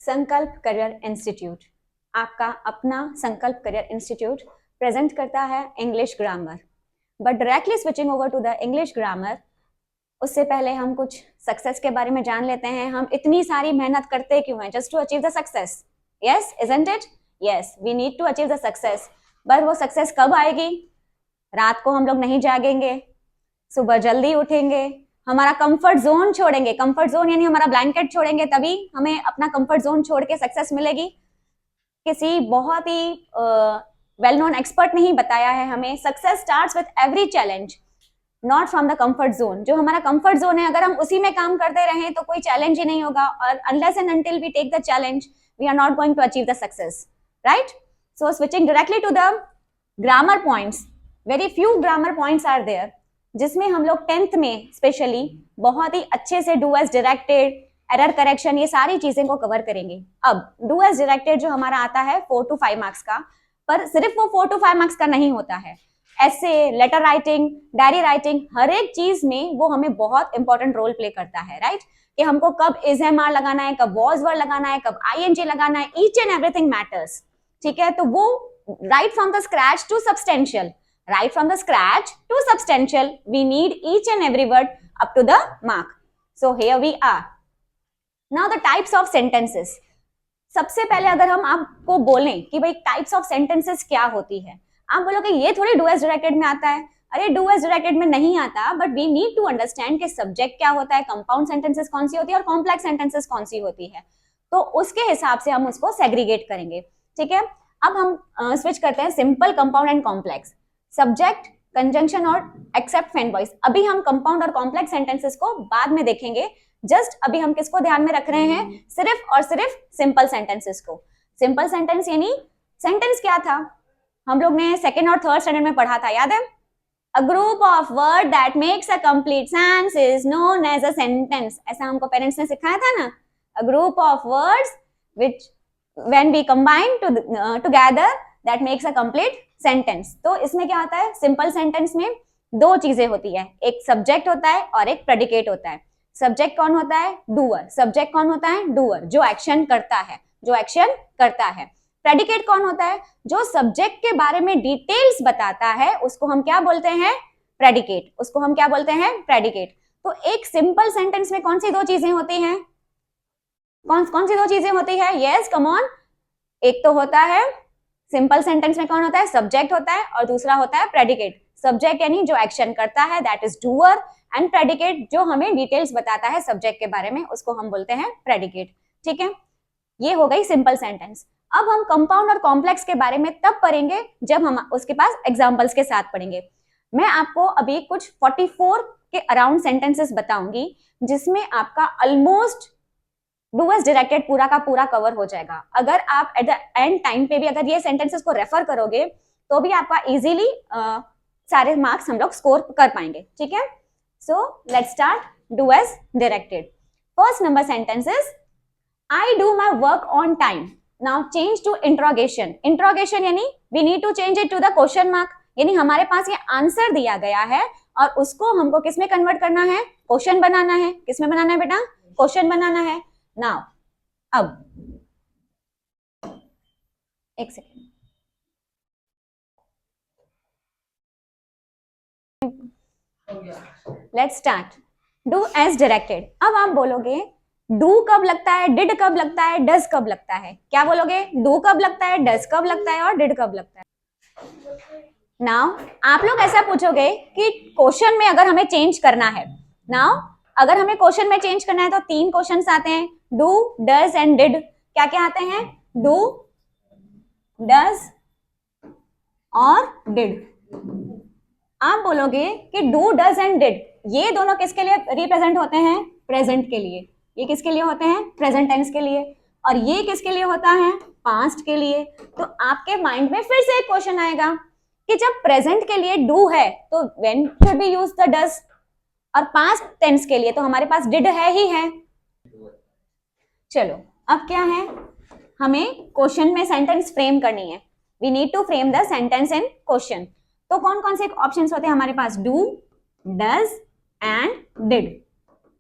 संकल्प career institute, आपका अपना संकल्प करियर इंस्टीट्यूट प्रेजेंट करता है English grammar. But directly switching over to the English grammar, उससे पहले हम कुछ सक्सेस के बारे में जान लेते हैं। हम इतनी सारी मेहनत करते क्यों हैं? Just to achieve the success. Yes, isn't it? Yes, we need to achieve the success. But वो सक्सेस कब आएगी? रात को हम लोग नहीं जागेंगे, सुबह जल्दी उठेंगे, हमारा कंफर्ट जोन छोड़ेंगे। कंफर्ट जोन यानी हमारा ब्लैंकेट छोड़ेंगे, तभी हमें अपना कंफर्ट जोन छोड़ के सक्सेस मिलेगी। किसी बहुत ही वेल नोन एक्सपर्ट ने ही बताया है हमें, success starts with every challenge, not from the comfort zone. जो हमारा कंफर्ट जोन है, अगर हम उसी में काम करते रहें तो कोई चैलेंज ही नहीं होगा, और unless and until we take the challenge we are not going to achieve the success, right? So switching directly to the grammar points, very few grammar points are there, जिसमें हम लोग 10th में specially बहुत ही अच्छे से do as directed, error correction, ये सारी चीजें को कवर करेंगे। अब डू एज डायरेक्टेड जो हमारा आता है 4 to 5 मार्क्स का, पर सिर्फ वो 4 to 5 मार्क्स का नहीं होता है। ऐसे, लेटर राइटिंग, डायरी राइटिंग, हर एक चीज में वो हमें बहुत इंपॉर्टेंट रोल प्ले करता है, राइट? कि हमको कब इज एम आर लगाना है, कब वॉज वर्ड लगाना है, कब ING लगाना है, ईच एंड एवरीथिंग मैटर्स। ठीक है, तो वो right from the scratch to substantial, right from the scratch to substantial, we need each and every word up to the mark. So here we are. Now the types of sentences. सबसे पहले अगर हम आपको बोलें कि भाई types of sentences क्या होती है, आप बोलोगे ये थोड़ी डू एज डायरेक्टेड में आता है। अरे डू एज डायरेक्टेड में नहीं आता, but we need to understand कि सब्जेक्ट क्या होता है, कंपाउंड सेंटेंसेस कौन सी होती है और कॉम्प्लेक्स सेंटेंसेस कौन सी होती है, तो उसके हिसाब से हम उसको सेग्रीगेट करेंगे। ठीक है, अब हम स्विच करते हैं simple, compound and complex. Subject, conjunction और एक्सेप्ट फैन वॉइस, अभी हम कंपाउंड और कॉम्प्लेक्स सेंटेंसेस को बाद में देखेंगे। जस्ट अभी हम किसको ध्यान में रख रहे हैं? सिर्फ और सिर्फ सिंपल सेंटेंसेस को। सिंपल सेंटेंस यानी सेंटेंस क्या था, हम लोग ने सेकेंड और थर्ड स्टैंडर्ड में पढ़ा था, याद है? A group of word that makes a complete sense is known as a sentence. ऐसा हमको पेरेंट्स ने सिखाया था ना। A group of words which when we combine together that makes a complete sentence. तो इसमें क्या होता है? सिंपल सेंटेंस में दो चीजें होती है, एक सब्जेक्ट होता है और एक प्रेडिकेट होता है। सब्जेक्ट कौन होता है? डूअर। सब्जेक्ट कौन होता है? डूअर, जो एक्शन करता है, जो एक्शन करता है। प्रेडिकेट कौन होता है? जो सब्जेक्ट के बारे में डिटेल्स बताता है, उसको हम क्या बोलते हैं? प्रेडिकेट। उसको हम क्या बोलते हैं? प्रेडिकेट। तो एक सिंपल सेंटेंस में कौन सी दो चीजें होती हैं? कौन सी दो चीजें होती है? Yes, come on. एक तो होता है सिंपल सेंटेंस में कौन होता है? सब्जेक्ट होता है, और दूसरा होता है प्रेडिकेट। सब्जेक्ट यानी जो एक्शन करता है, that is doer, and predicate जो हमें डिटेल्स बताता है सब्जेक्ट के बारे में, उसको हम बोलते हैं प्रेडिकेट। ठीक है, ये हो गई सिंपल सेंटेंस। अब हम कंपाउंड और कॉम्प्लेक्स के बारे में तब पढ़ेंगे जब हम उसके पास एग्जाम्पल्स के साथ पढ़ेंगे। मैं आपको अभी कुछ 44 के अराउंड सेंटेंसेस बताऊंगी, जिसमें आपका ऑलमोस्ट डू एज डायरेक्टेड पूरा का पूरा कवर हो जाएगा। अगर आप एट द एंड टाइम पे भी अगर ये सेंटेंसेस को रेफर करोगे तो भी आपका इजीली सारे मार्क्स हम लोग स्कोर कर पाएंगे। ठीक है, so let's start do as directed. First number sentence is I do my work on time. Now change to interrogation. Interrogation यानी we need to change it to the question mark, यानी हमारे पास ये answer दिया गया है और उसको हमको किस में कन्वर्ट करना है? क्वेश्चन बनाना है। किस में बनाना है बेटा? क्वेश्चन बनाना है। नाउ अब एक second, let's start. Do as directed. अब आप बोलोगे डू कब लगता है, डिड कब लगता है, डज कब लगता है? क्या बोलोगे? डू कब लगता है, डज कब लगता है और डिड कब लगता है। नाउ आप लोग ऐसा पूछोगे कि क्वेश्चन में अगर हमें चेंज करना है, नाउ अगर हमें क्वेश्चन में चेंज करना है तो 3 क्वेश्चंस आते हैं, डू, डज एंड डिड। क्या क्या आते हैं? डू, डज और डिड। आप बोलोगे कि डू, डज एंड डिड ये दोनों किसके लिए रिप्रेजेंट होते हैं? प्रेजेंट के लिए। ये किसके लिए होते हैं? प्रेजेंट टेंस के लिए। और ये किसके लिए होता है? पास्ट के लिए। तो आपके माइंड में फिर से एक क्वेश्चन आएगा कि जब प्रेजेंट के लिए डू है तो when should be use the does, और पास्ट टेंस के लिए तो हमारे पास डिड है ही है। चलो अब क्या है, हमें क्वेश्चन में सेंटेंस फ्रेम करनी है। We need to frame the sentence in question. तो कौन कौन से ऑप्शंस होते हैं हमारे पास? Do, does and did.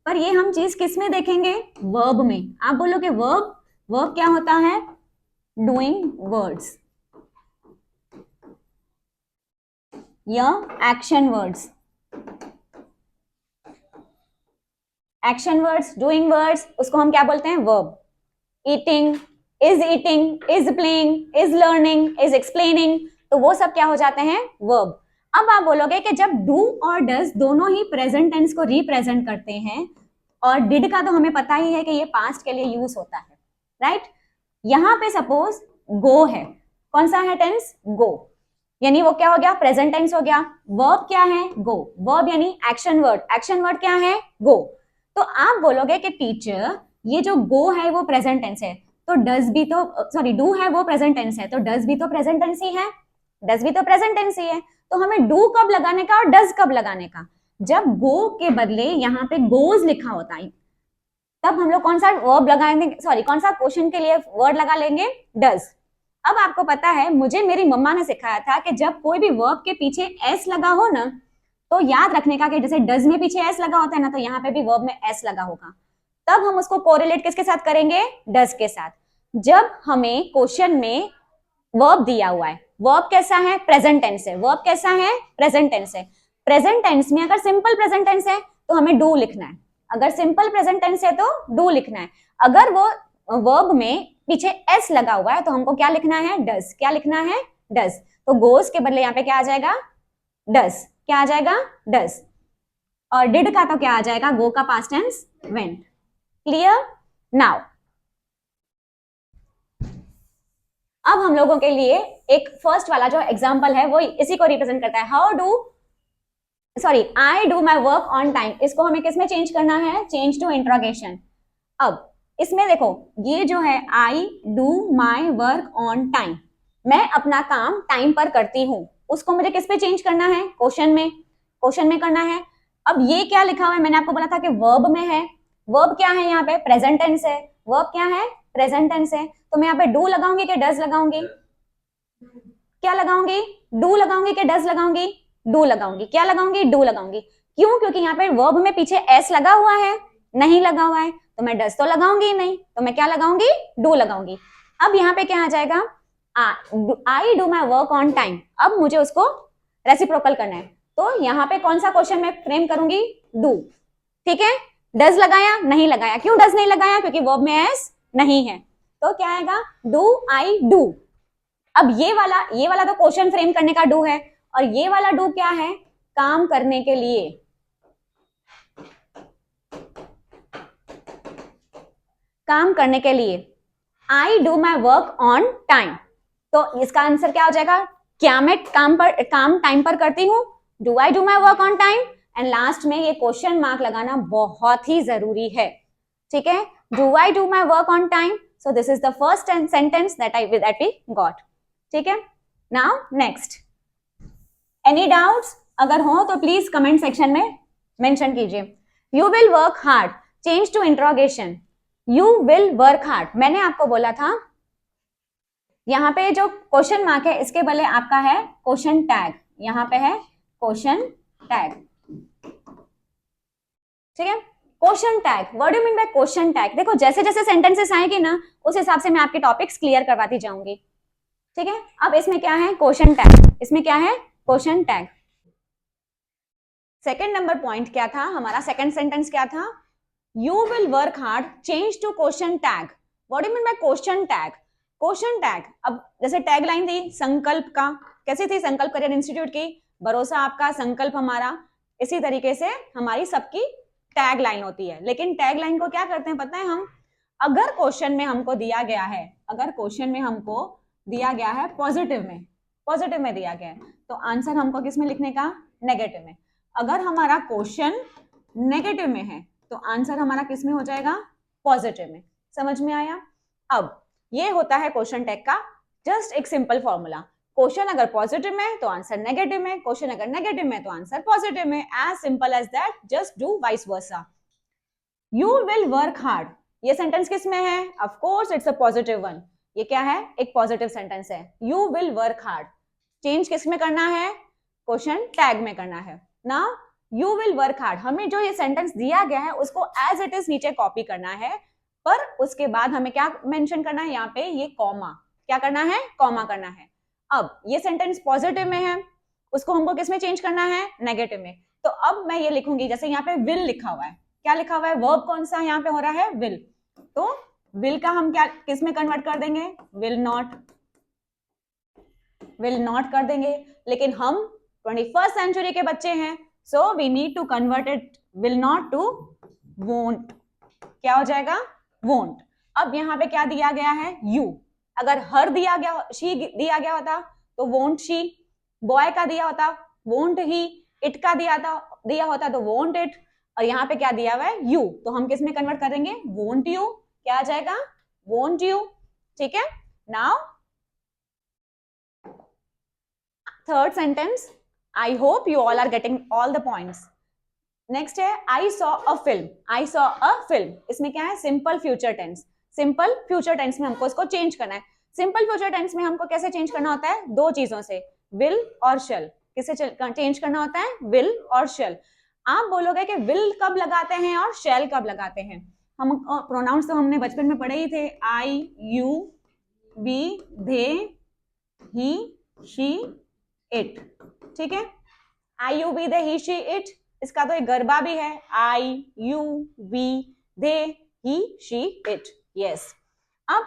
पर ये हम चीज किस में देखेंगे? वर्ब में। आप बोलोगे वर्ब, वर्ब क्या होता है? डूइंग वर्ड्स या action words. Action words, doing words, उसको हम क्या बोलते हैं? Verb. Eating, is playing, is learning, is explaining, तो वो सब क्या हो जाते हैं? वर्ब। अब आप बोलोगे कि जब डू और डज दोनों ही प्रेजेंट टेंस को रिप्रेजेंट करते हैं, और डिड का तो हमें पता ही है कि ये पास्ट के लिए यूज होता है, राइट? यहां पे सपोज गो है, कौन सा है टेंस? गो, यानी वो क्या हो गया? प्रेजेंट टेंस हो गया। वर्ब क्या है? गो। वर्ब यानी एक्शन वर्ड, एक्शन वर्ड क्या है? गो। तो आप बोलोगे कि टीचर ये जो गो है वो प्रेजेंट टेंस है, तो डज भी तो, सॉरी, डू है वो प्रेजेंट टेंस है, तो डज भी तो प्रेजेंट टेंस ही है, डज भी तो प्रेजेंट टेंस ही है। तो हमें डू कब लगाने का और डज कब लगाने का? जब गो के बदले यहाँ पे गोज लिखा होता है, तब हम लोग कौन सा वर्ब लगाएंगे, सॉरी कौन सा क्वेश्चन के लिए वर्ड लगा लेंगे? डज। अब आपको पता है, मुझे मेरी मम्मा ने सिखाया था कि जब कोई भी वर्ब के पीछे एस लगा हो ना, तो याद रखने का कि जैसे डज में पीछे एस लगा होता है ना, तो यहाँ पे भी वर्ब में एस लगा होगा, तब हम उसको कोरिलेट किसके साथ करेंगे? डज के साथ। जब हमें क्वेश्चन में वर्ब दिया हुआ है, वर्ब कैसा है? प्रेजेंट टेंस है। वर्ब कैसा है? प्रेजेंट टेंस है। प्रेजेंट टेंस में अगर सिंपल प्रेजेंट टेंस है तो हमें डू लिखना है, अगर सिंपल प्रेजेंट टेंस है तो डू लिखना है। अगर वो वर्ब में पीछे एस लगा हुआ है तो हमको क्या लिखना है? डज। क्या लिखना है? डज। तो गोस के बदले यहाँ पे क्या आ जाएगा? डज। क्या आ जाएगा? डज। और डिड का तो क्या आ जाएगा? गो का past tense went. Clear? Now अब हम लोगों के लिए एक फर्स्ट वाला जो एग्जांपल है वो इसी को रिप्रेजेंट करता है। How do, sorry, I do my work on time, इसको हमें किसमें चेंज करना है? Change to interrogation. अब इसमें देखो, ये जो है I do my work on time, मैं अपना काम टाइम पर करती हूँ, उसको मुझे किस पे चेंज करना है? क्वेश्चन में। क्वेश्चन में करना है। अब ये क्या लिखा हुआ है? मैंने आपको बोला था कि वर्ब में है। वर्ब क्या है? यहाँ पे प्रेजेंट टेंस है। वर्ब क्या है? प्रेजेंट टेंस है। तो मैं यहाँ पे डू लगाऊंगी कि डज लगाऊंगी? क्या लगाऊंगी? डू लगाऊंगी कि डज लगाऊंगी? डू लगाऊंगी। क्या लगाऊंगी? डू लगाऊंगी। क्यों? क्योंकि यहाँ पे वर्ब में पीछे एस लगा हुआ है, नहीं लगा हुआ है, तो मैं डज तो लगाऊंगी नहीं, तो मैं क्या लगाऊंगी? डू लगाऊंगी। अब यहाँ पे क्या आ जाएगा? आई do my work on time. अब मुझे उसको रेसिप्रोकल करना है, तो यहाँ पे कौन सा क्वेश्चन मैं फ्रेम करूंगी? डू। ठीक है? डज लगाया? नहीं लगाया। क्यों डज नहीं लगाया? क्योंकि वर्ब में एस नहीं है। तो क्या आएगा? Do I do. अब ये वाला तो क्वेश्चन फ्रेम करने का डू है, और ये वाला डू क्या है? काम करने के लिए। काम करने के लिए। आई do my work on time, तो इसका आंसर क्या हो जाएगा? क्या मैं काम टाइम पर करती हूँ? Do I do my work on time? And last में ये क्वेश्चन मार्क लगाना बहुत ही जरूरी है। ठीक है? Do I do my work on time? So this is the first sentence that we got. ठीक है? Now next, any doubts? अगर हो तो प्लीज कमेंट सेक्शन में मेंशन कीजिए। You will work hard, change to interrogation. You will work hard, मैंने आपको बोला था यहाँ पे जो क्वेश्चन मार्क है इसके बदले आपका है क्वेश्चन टैग, यहाँ पे है क्वेश्चन टैग। ठीक है? Question tag, what do you mean by question tag? देखो जैसे जैसे सेंटेंसेस आएंगे ना, उस हिसाब से मैं आपके टॉपिक्स क्लियर करवाती जाऊंगी। ठीक है? अब इसमें क्या है? Question tag. इसमें क्या है? Question tag. Second number point क्या था हमारा? सेकंड सेंटेंस क्या था? You will work hard, change to question tag. What do you mean by question tag? Question tag, अब जैसे टैग लाइन थी संकल्प का, कैसी थी? संकल्प करियर इंस्टीट्यूट की, भरोसा आपका, संकल्प हमारा, इसी तरीके से हमारी सबकी टैग लाइन होती है। लेकिन टैग लाइन को क्या करते हैं पता है? हम अगर क्वेश्चन में हमको दिया गया है, अगर क्वेश्चन में हमको दिया गया है पॉजिटिव में दिया गया है, तो आंसर हमको किस में लिखने का? नेगेटिव में। अगर हमारा क्वेश्चन नेगेटिव में है तो आंसर हमारा किस में हो जाएगा? पॉजिटिव में। समझ में आया? अब ये होता है क्वेश्चन टैग का जस्ट एक सिंपल फॉर्मूला। क्वेश्चन अगर पॉजिटिव में तो आंसर नेगेटिव में, क्वेश्चन अगर नेगेटिव में तो आंसर पॉजिटिव में। As simple as that, just do vice versa. You will work hard, ये सेंटेंस किस में है? Of course it's a positive one. ये क्या है? एक पॉजिटिव सेंटेंस है। You will work hard, change किस में करना है? क्वेश्चन टैग में करना है ना। यू विल वर्क हार्ड, हमें जो ये सेंटेंस दिया गया है उसको एज इट इज नीचे कॉपी करना है, पर उसके बाद हमें क्या मेंशन करना है यहाँ पे, ये कॉमा, क्या करना है, कॉमा करना है। अब ये सेंटेंस पॉजिटिव में है, उसको हमको किस में चेंज करना है, नेगेटिव में। तो अब मैं ये लिखूंगी, जैसे यहाँ पे विल लिखा हुआ है, क्या लिखा हुआ है, वर्ब कौन सा यहाँ पे हो रहा है, विल। तो विल का हम क्या किस में कन्वर्ट कर देंगे, विल नॉट कर देंगे। लेकिन हम 21st सेंचुरी के बच्चे हैं, so we need to convert it will not to won't. क्या हो जाएगा, वोंट। अब यहाँ पे क्या दिया गया है, यू। अगर हर दिया गया, शी दिया गया होता तो वोंट शी, बॉय का दिया होता वोंट ही, इट का दिया होता तो वोंट इट, और यहाँ पे क्या दिया हुआ है, यू, तो हम किस में कन्वर्ट करेंगे, वोंट यू। क्या आ जाएगा, वोंट यू। ठीक है, now third sentence, I hope you all are getting all the points. Next है I saw a film, I saw a film, इसमें क्या है, simple future tense. Simple future tense में हमको इसको चेंज करना है। सिंपल फ्यूचर टेंस में हमको कैसे चेंज करना होता है, दो चीजों से, विल और शैल। किसे चेंज करना होता है, विल और शैल। आप बोलोगे कि विल कब लगाते हैं और शैल कब लगाते हैं, हम प्रोनाउंस तो हमने बचपन में पढ़े ही थे, I you we they he she it. ठीक है, I you we they he she it, इसका तो एक गरबा भी है, I you we they he she it. Yes, अब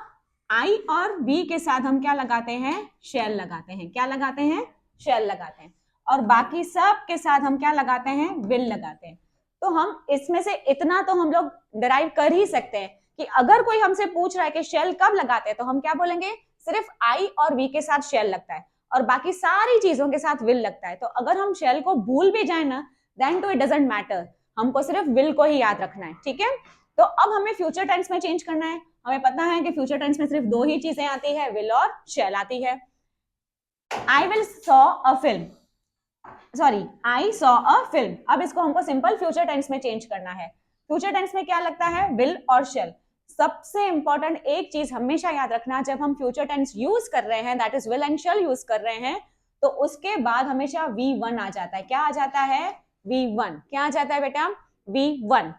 आई और वी के साथ हम क्या लगाते हैं, शैल लगाते हैं। क्या लगाते हैं, शैल लगाते हैं। और बाकी सब के साथ हम क्या लगाते हैं, विल लगाते हैं। तो हम इसमें से इतना तो हम लोग डिराइव कर ही सकते हैं कि अगर कोई हमसे पूछ रहा है कि शैल कब लगाते हैं, तो हम क्या बोलेंगे, सिर्फ आई और वी के साथ शैल लगता है और बाकी सारी चीजों के साथ विल लगता है। तो अगर हम शैल को भूल भी जाए ना, then too it doesn't matter, हमको सिर्फ विल को ही याद रखना है। ठीक है, तो अब हमें फ्यूचर टेंस में चेंज करना है। हमें पता है कि फ्यूचर टेंस में सिर्फ दो ही चीजें आती है, विल और शैल आती है। I will saw a film, sorry I saw a film, अब इसको हमको सिंपल फ्यूचर टेंस में चेंज करना है। फ्यूचर टेंस में क्या लगता है, विल और शैल। सबसे इंपॉर्टेंट एक चीज हमेशा याद रखना, जब हम फ्यूचर टेंस यूज कर रहे हैं, that is will and shall use कर रहे हैं, तो उसके बाद हमेशा V1 आ जाता है। क्या आ जाता है, V1। क्या आ जाता है बेटा, V1।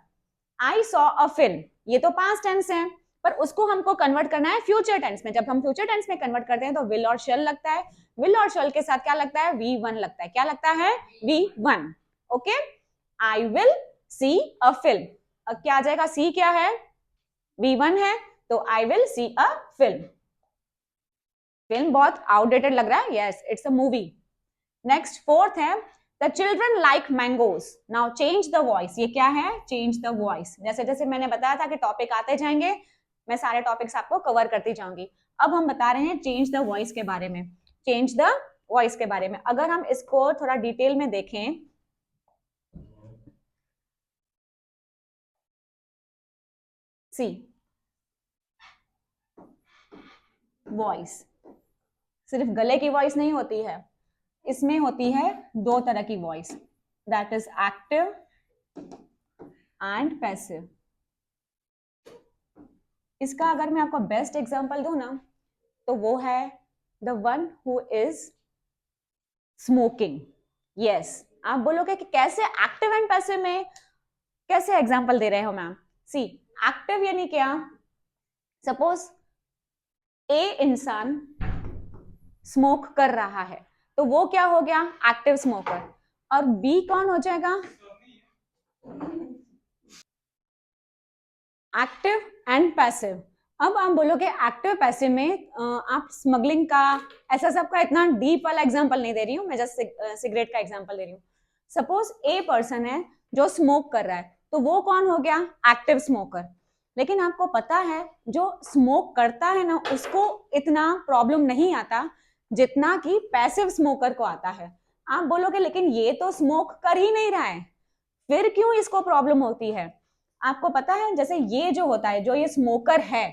I saw a film, ये तो पास्ट टेंस है, पर उसको हमको कन्वर्ट करना है फ्यूचर टेंस में। जब हम फ्यूचर टेंस में कन्वर्ट करते हैं तो विल और शैल लगता है, विल और शैल के साथ क्या लगता है, V1 लगता है। क्या लगता है, V1। Okay, I will see a film, अब क्या आ जाएगा, सी क्या है, V1 है, तो I will see a film. Film बहुत आउटडेटेड लग रहा है, yes it's a movie. Next fourth है, the children like mangoes, now change the voice. ये क्या है, चेंज द वॉइस। जैसे जैसे मैंने बताया था कि टॉपिक आते जाएंगे, मैं सारे टॉपिक्स आपको कवर करती जाऊंगी। अब हम बता रहे हैं चेंज द वॉइस के बारे में, चेंज द वॉइस के बारे में। अगर हम इसको थोड़ा डिटेल में देखें, सी वॉइस सिर्फ गले की वॉइस नहीं होती है, इसमें होती है दो तरह की voice, that is active and passive. इसका अगर मैं आपको बेस्ट एग्जांपल दूं ना, तो वो है the one who is smoking. Yes, आप बोलोगे कि कैसे एक्टिव एंड पैसिव में कैसे एग्जांपल दे रहे हो मैम। सी, एक्टिव यानी क्या, सपोज ए इंसान स्मोक कर रहा है, तो वो क्या हो गया, एक्टिव स्मोकर। और बी कौन हो जाएगा, एक्टिव एंड पैसिव। अब आप बोलोगे एक्टिव पैसिव में आप स्मगलिंग का, ऐसा सबका इतना डीप वाला एग्जांपल नहीं दे रही हूँ मैं, जस्ट सिगरेट का एग्जांपल दे रही हूँ। सपोज ए पर्सन है जो स्मोक कर रहा है, तो वो कौन हो गया, एक्टिव स्मोकर। लेकिन आपको पता है जो स्मोक करता है ना, उसको इतना प्रॉब्लम नहीं आता जितना कि पैसिव स्मोकर को आता है। आप बोलोगे लेकिन ये तो स्मोक कर ही नहीं रहा है, फिर क्यों इसको प्रॉब्लम होती है। आपको पता है, जैसे ये जो होता है, जो ये स्मोकर है,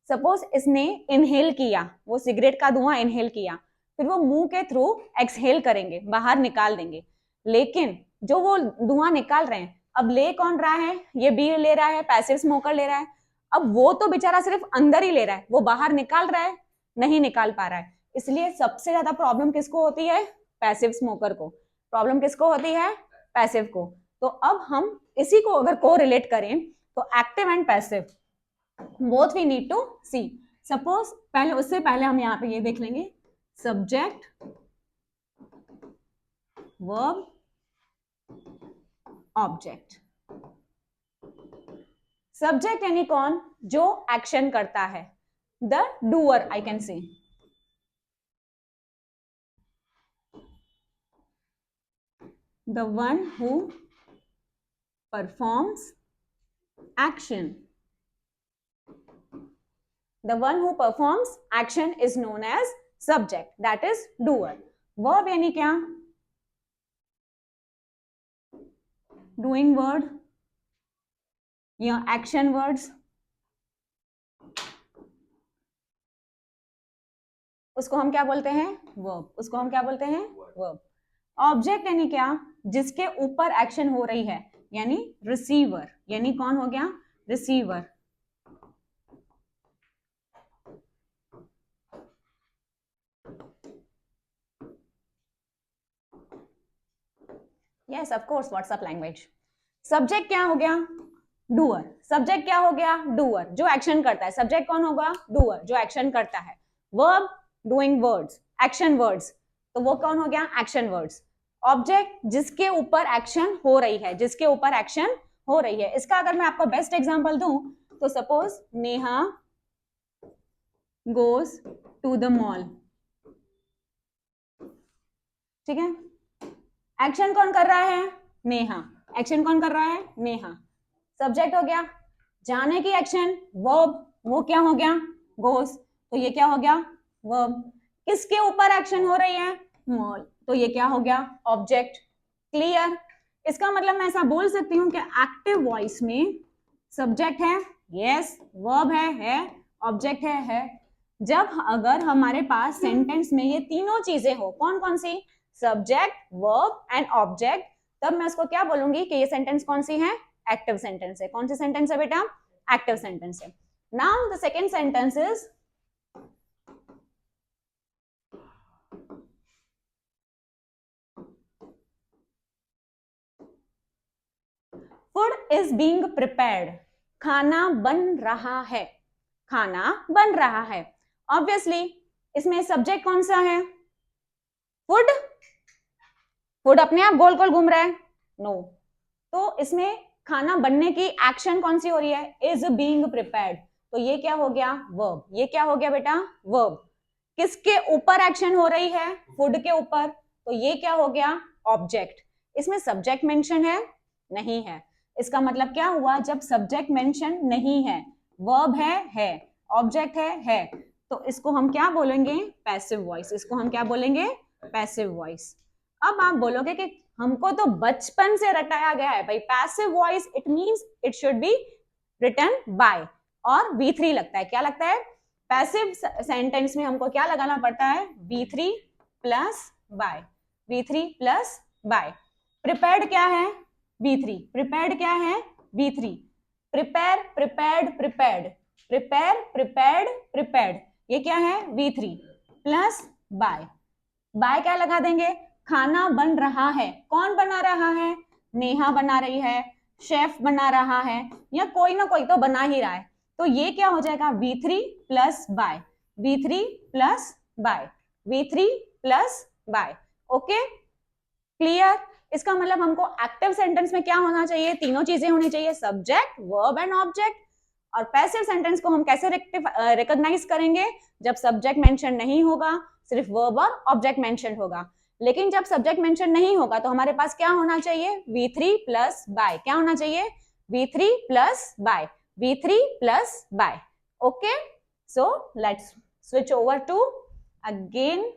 सपोज इसने इनहेल किया, वो सिगरेट का धुआं इनहेल किया, फिर वो मुंह के थ्रू एक्सहेल करेंगे, बाहर निकाल देंगे। लेकिन जो वो धुआं निकाल रहे हैं, अब ले कौन रहा है, ये बी ले रहा है, पैसिव स्मोकर ले रहा है। अब वो तो बेचारा सिर्फ अंदर ही ले रहा है, वो बाहर निकाल रहा है, नहीं निकाल पा रहा है। इसलिए सबसे ज्यादा प्रॉब्लम किसको होती है, पैसिव स्मोकर को। प्रॉब्लम किसको होती है, पैसिव को। तो अब हम इसी को अगर को रिलेट करें, तो active and passive, both we need to see. Suppose पहले, उससे पहले हम यहाँ पे ये देख लेंगे, सब्जेक्ट वर्ब ऑब्जेक्ट। सब्जेक्ट यानी कौन, जो एक्शन करता है, the doer I can say. The one who performs action. The one who performs action is known as subject, that is doer. Verb यानी क्या, doing word या action words, उसको हम क्या बोलते हैं, verb। उसको हम क्या बोलते हैं, verb। ऑब्जेक्ट यानी क्या, जिसके ऊपर एक्शन हो रही है, यानी रिसीवर। यानी कौन हो गया, receiver. Yes of course, WhatsApp language. Subject क्या हो गया, डूअर। सब्जेक्ट क्या हो गया, डूअर, जो एक्शन करता है। सब्जेक्ट कौन होगा, डूअर, जो एक्शन करता है। Verb doing words, action words, तो वो कौन हो गया, एक्शन वर्ड्स। ऑब्जेक्ट जिसके ऊपर एक्शन हो रही है, जिसके ऊपर एक्शन हो रही है। इसका अगर मैं आपको बेस्ट एग्जांपल दूं तो suppose Neha goes to the mall, ठीक है। एक्शन कौन कर रहा है, नेहा। एक्शन कौन कर रहा है, नेहा। सब्जेक्ट हो गया, जाने की एक्शन वर्ब, वो क्या हो गया, गोस, तो ये क्या हो गया, वर्ब। किसके ऊपर एक्शन हो रही है, मॉल, तो ये क्या हो गया, ऑब्जेक्ट। क्लियर। इसका मतलब मैं ऐसा बोल सकती हूँ कि एक्टिव वॉइस में सब्जेक्ट है, यस, वर्ब है, ऑब्जेक्ट है। जब अगर हमारे पास सेंटेंस में ये तीनों चीजें हो, कौन कौन सी, सब्जेक्ट वर्ब एंड ऑब्जेक्ट, तब मैं उसको क्या बोलूंगी कि ये सेंटेंस कौन सी है, एक्टिव सेंटेंस है। कौन सी सेंटेंस है बेटा, एक्टिव सेंटेंस है। Now the second sentence is food is being prepared, खाना बन रहा है, खाना बन रहा है। ऑब्वियसली इसमें सब्जेक्ट कौन सा है, फूड। फूड अपने आप गोल गोल घूम रहा है, नो। तो इसमें खाना बनने की एक्शन कौन सी हो रही है, इज बीइंग प्रिपेयर्ड, तो ये क्या हो गया, वर्ब। ये क्या हो गया बेटा, वर्ब। किसके ऊपर एक्शन हो रही है, फूड के ऊपर, तो ये क्या हो गया, ऑब्जेक्ट। इसमें सब्जेक्ट मेंशन है, नहीं है। इसका मतलब क्या हुआ, जब सब्जेक्ट मेंशन नहीं है, वर्ब है, ऑब्जेक्ट है, तो इसको हम क्या बोलेंगे, पैसिव वॉइस। इसको हम क्या बोलेंगे, पैसिव वॉइस। अब आप बोलोगे कि हमको तो बचपन से रटाया गया है भाई, passive voice it means it should be written by, और V3 लगता है। क्या लगता है, पैसिव सेंटेंस में हमको क्या लगाना पड़ता है, V3 plus by, V3 plus bye. Prepared क्या है, V3। प्रिपेयर्ड क्या है, V3। Prepare, prepared, prepared, prepare, prepared, prepared, ये क्या है, V3 प्लस बाय। बाय क्या लगा देंगे, खाना बन रहा है, कौन बना रहा है, नेहा बना रही है, शेफ बना रहा है, या कोई ना कोई तो बना ही रहा है, तो ये क्या हो जाएगा, V3 plus by, V3 plus by, V3 plus by. Okay, clear. इसका मतलब हमको एक्टिव सेंटेंस में क्या होना चाहिए, तीनों चीजें होनी चाहिए, सब्जेक्ट वर्ब एंड ऑब्जेक्ट। और पैसिव सेंटेंस को हम कैसे रिकॉग्नाइज करेंगे, जब सब्जेक्ट मेंशन नहीं होगा, सिर्फ वर्ब और ऑब्जेक्ट मेंशन होगा। लेकिन जब सब्जेक्ट मेंशन नहीं होगा तो हमारे पास क्या होना चाहिए, V3 प्लस बाय। क्या होना चाहिए, V3 plus by, V3 plus by. Okay, so let's switch over to again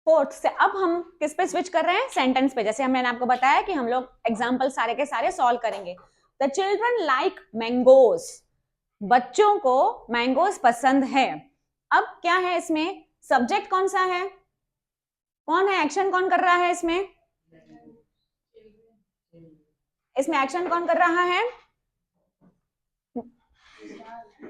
fourth से। अब हम किस पे स्विच कर रहे हैं, सेंटेंस पे। जैसे मैंने आपको बताया कि हम लोग एग्जाम्पल सारे के सारे सॉल्व करेंगे। द चिल्ड्रन लाइक मैंगोज, बच्चों को मैंगोज पसंद है। अब क्या है इसमें, सब्जेक्ट कौन सा है, कौन है, एक्शन कौन कर रहा है इसमें, इसमें एक्शन कौन कर रहा है,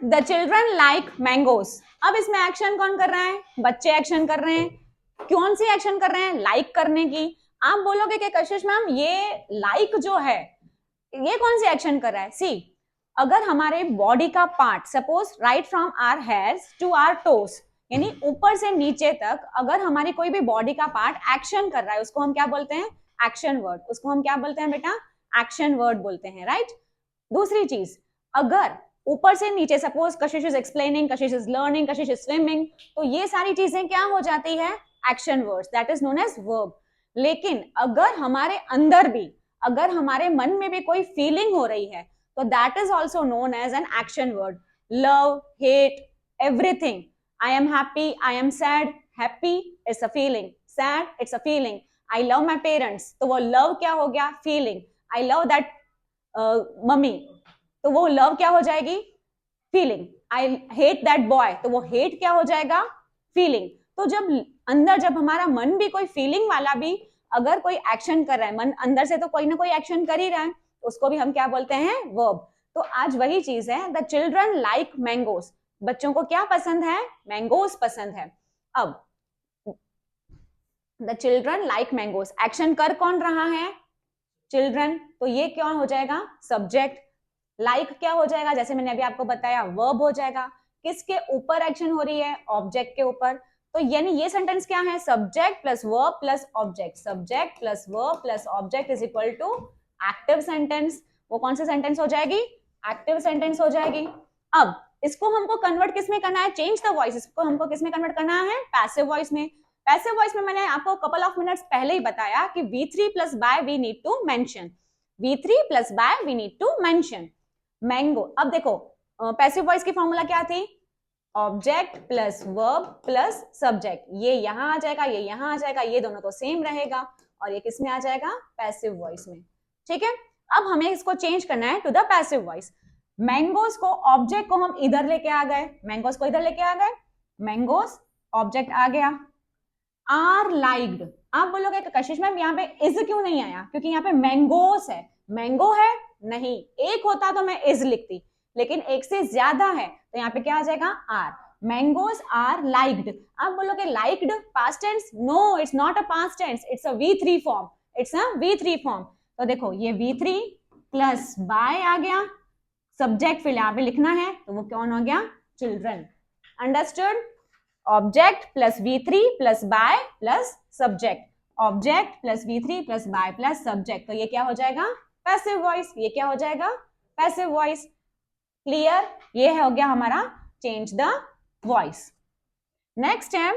द चिल्ड्रन लाइक मैंगोस। अब इसमें एक्शन कौन कर रहा है? बच्चे एक्शन कर रहे हैं। कौन सी एक्शन कर रहे हैं? लाइक करने की। आप बोलोगे कि कशिश मैम ये लाइक जो है ये कौन सी एक्शन कर रहा है? सी, अगर हमारे बॉडी का part suppose right from our hairs to our toes, यानी ऊपर से नीचे तक अगर हमारी कोई भी बॉडी का पार्ट एक्शन कर रहा है उसको हम क्या बोलते हैं? Action word. उसको हम क्या बोलते हैं बेटा? एक्शन वर्ड बोलते हैं, राइट। दूसरी चीज, अगर ऊपर से नीचे suppose Kashish is explaining, Kashish is learning, Kashish is swimming, तो ये सारी चीजें क्या हो जाती है? Action words, that is known as verb. लेकिन अगर हमारे अंदर भी, अगर हमारे मन में भी कोई फीलिंग हो रही है तो that is also known as an action word. Love, hate, everything. I am happy, I am sad. Happy it's a feeling, sad it's a feeling. I love my parents, तो वो लव क्या हो गया? Feeling. I love that mummy, तो वो love क्या हो जाएगी? Feeling. I hate that boy, तो वो हेट क्या हो जाएगा? फीलिंग। तो जब अंदर, जब हमारा मन भी कोई फीलिंग वाला भी अगर कोई एक्शन कर रहा है, मन अंदर से तो कोई ना कोई एक्शन कर ही रहा है, उसको भी हम क्या बोलते हैं? वर्ब। तो आज वही चीज है, द चिल्ड्रन लाइक मैंगोस। बच्चों को क्या पसंद है? मैंगोस पसंद है। अब the children like mangoes, action कर कौन रहा है? चिल्ड्रन, तो ये क्या हो जाएगा? सब्जेक्ट। लाइक क्या हो जाएगा? जैसे मैंने अभी आपको बताया, वर्ब हो जाएगा। किसके ऊपर एक्शन हो रही है? ऑब्जेक्ट के ऊपर। तो यानी ये सेंटेंस क्या है? Subject plus verb plus object. Subject plus verb plus object is equal to active sentence. वो कौन सी सेंटेंस हो जाएगी? एक्टिव सेंटेंस हो जाएगी। अब इसको हमको कन्वर्ट किस में करना है? Change the voice. इसको हमको किस में कन्वर्ट करना है? पैसिव वॉइस में। पैसिव वॉइस में मैंने आपको कपल ऑफ मिनट्स पहले ही बताया कि V3 plus by we need to mention. V3 plus by we need to mention mango. अब देखो पैसिव वॉइस की फॉर्मूला क्या थी? Object plus verb plus subject. ये यहां आ जाएगा, ये यहां आ जाएगा, ये दोनों तो सेम रहेगा, और ये किस में आ जाएगा? पैसिव वॉइस में। ठीक है, अब हमें इसको चेंज करना है to the passive voice. Mangoes को, ऑब्जेक्ट को हम इधर लेके आ गए, मैंगोस को इधर लेके आ गए, मैंगोस ऑब्जेक्ट आ गया। आर लाइक्ड, आप बोलोगे कशिश मैम यहाँ पे इज क्यों नहीं आया? क्योंकि यहाँ पे मैंगोस है। मैंगो है नहीं, एक होता तो मैं इज लिखती, लेकिन एक से ज्यादा है तो यहाँ पे क्या आ जाएगा? आर। Mangoes are liked. आप बोलोगे liked past tense? No, it's not a past tense, it's a V3 form. It's a V3 form. तो देखो ये V3 प्लस बाय आ गया, सब्जेक्ट फिर यहाँ पे लिखना है, तो वो कौन हो गया? Children. Understood? Object plus V3 plus by plus subject. Object plus V3 plus by plus subject, तो ये क्या हो जाएगा? Passive voice. ये क्या हो जाएगा? Passive voice. क्लियर? ये हो गया हमारा चेंज द वॉइस। नेक्स्ट है,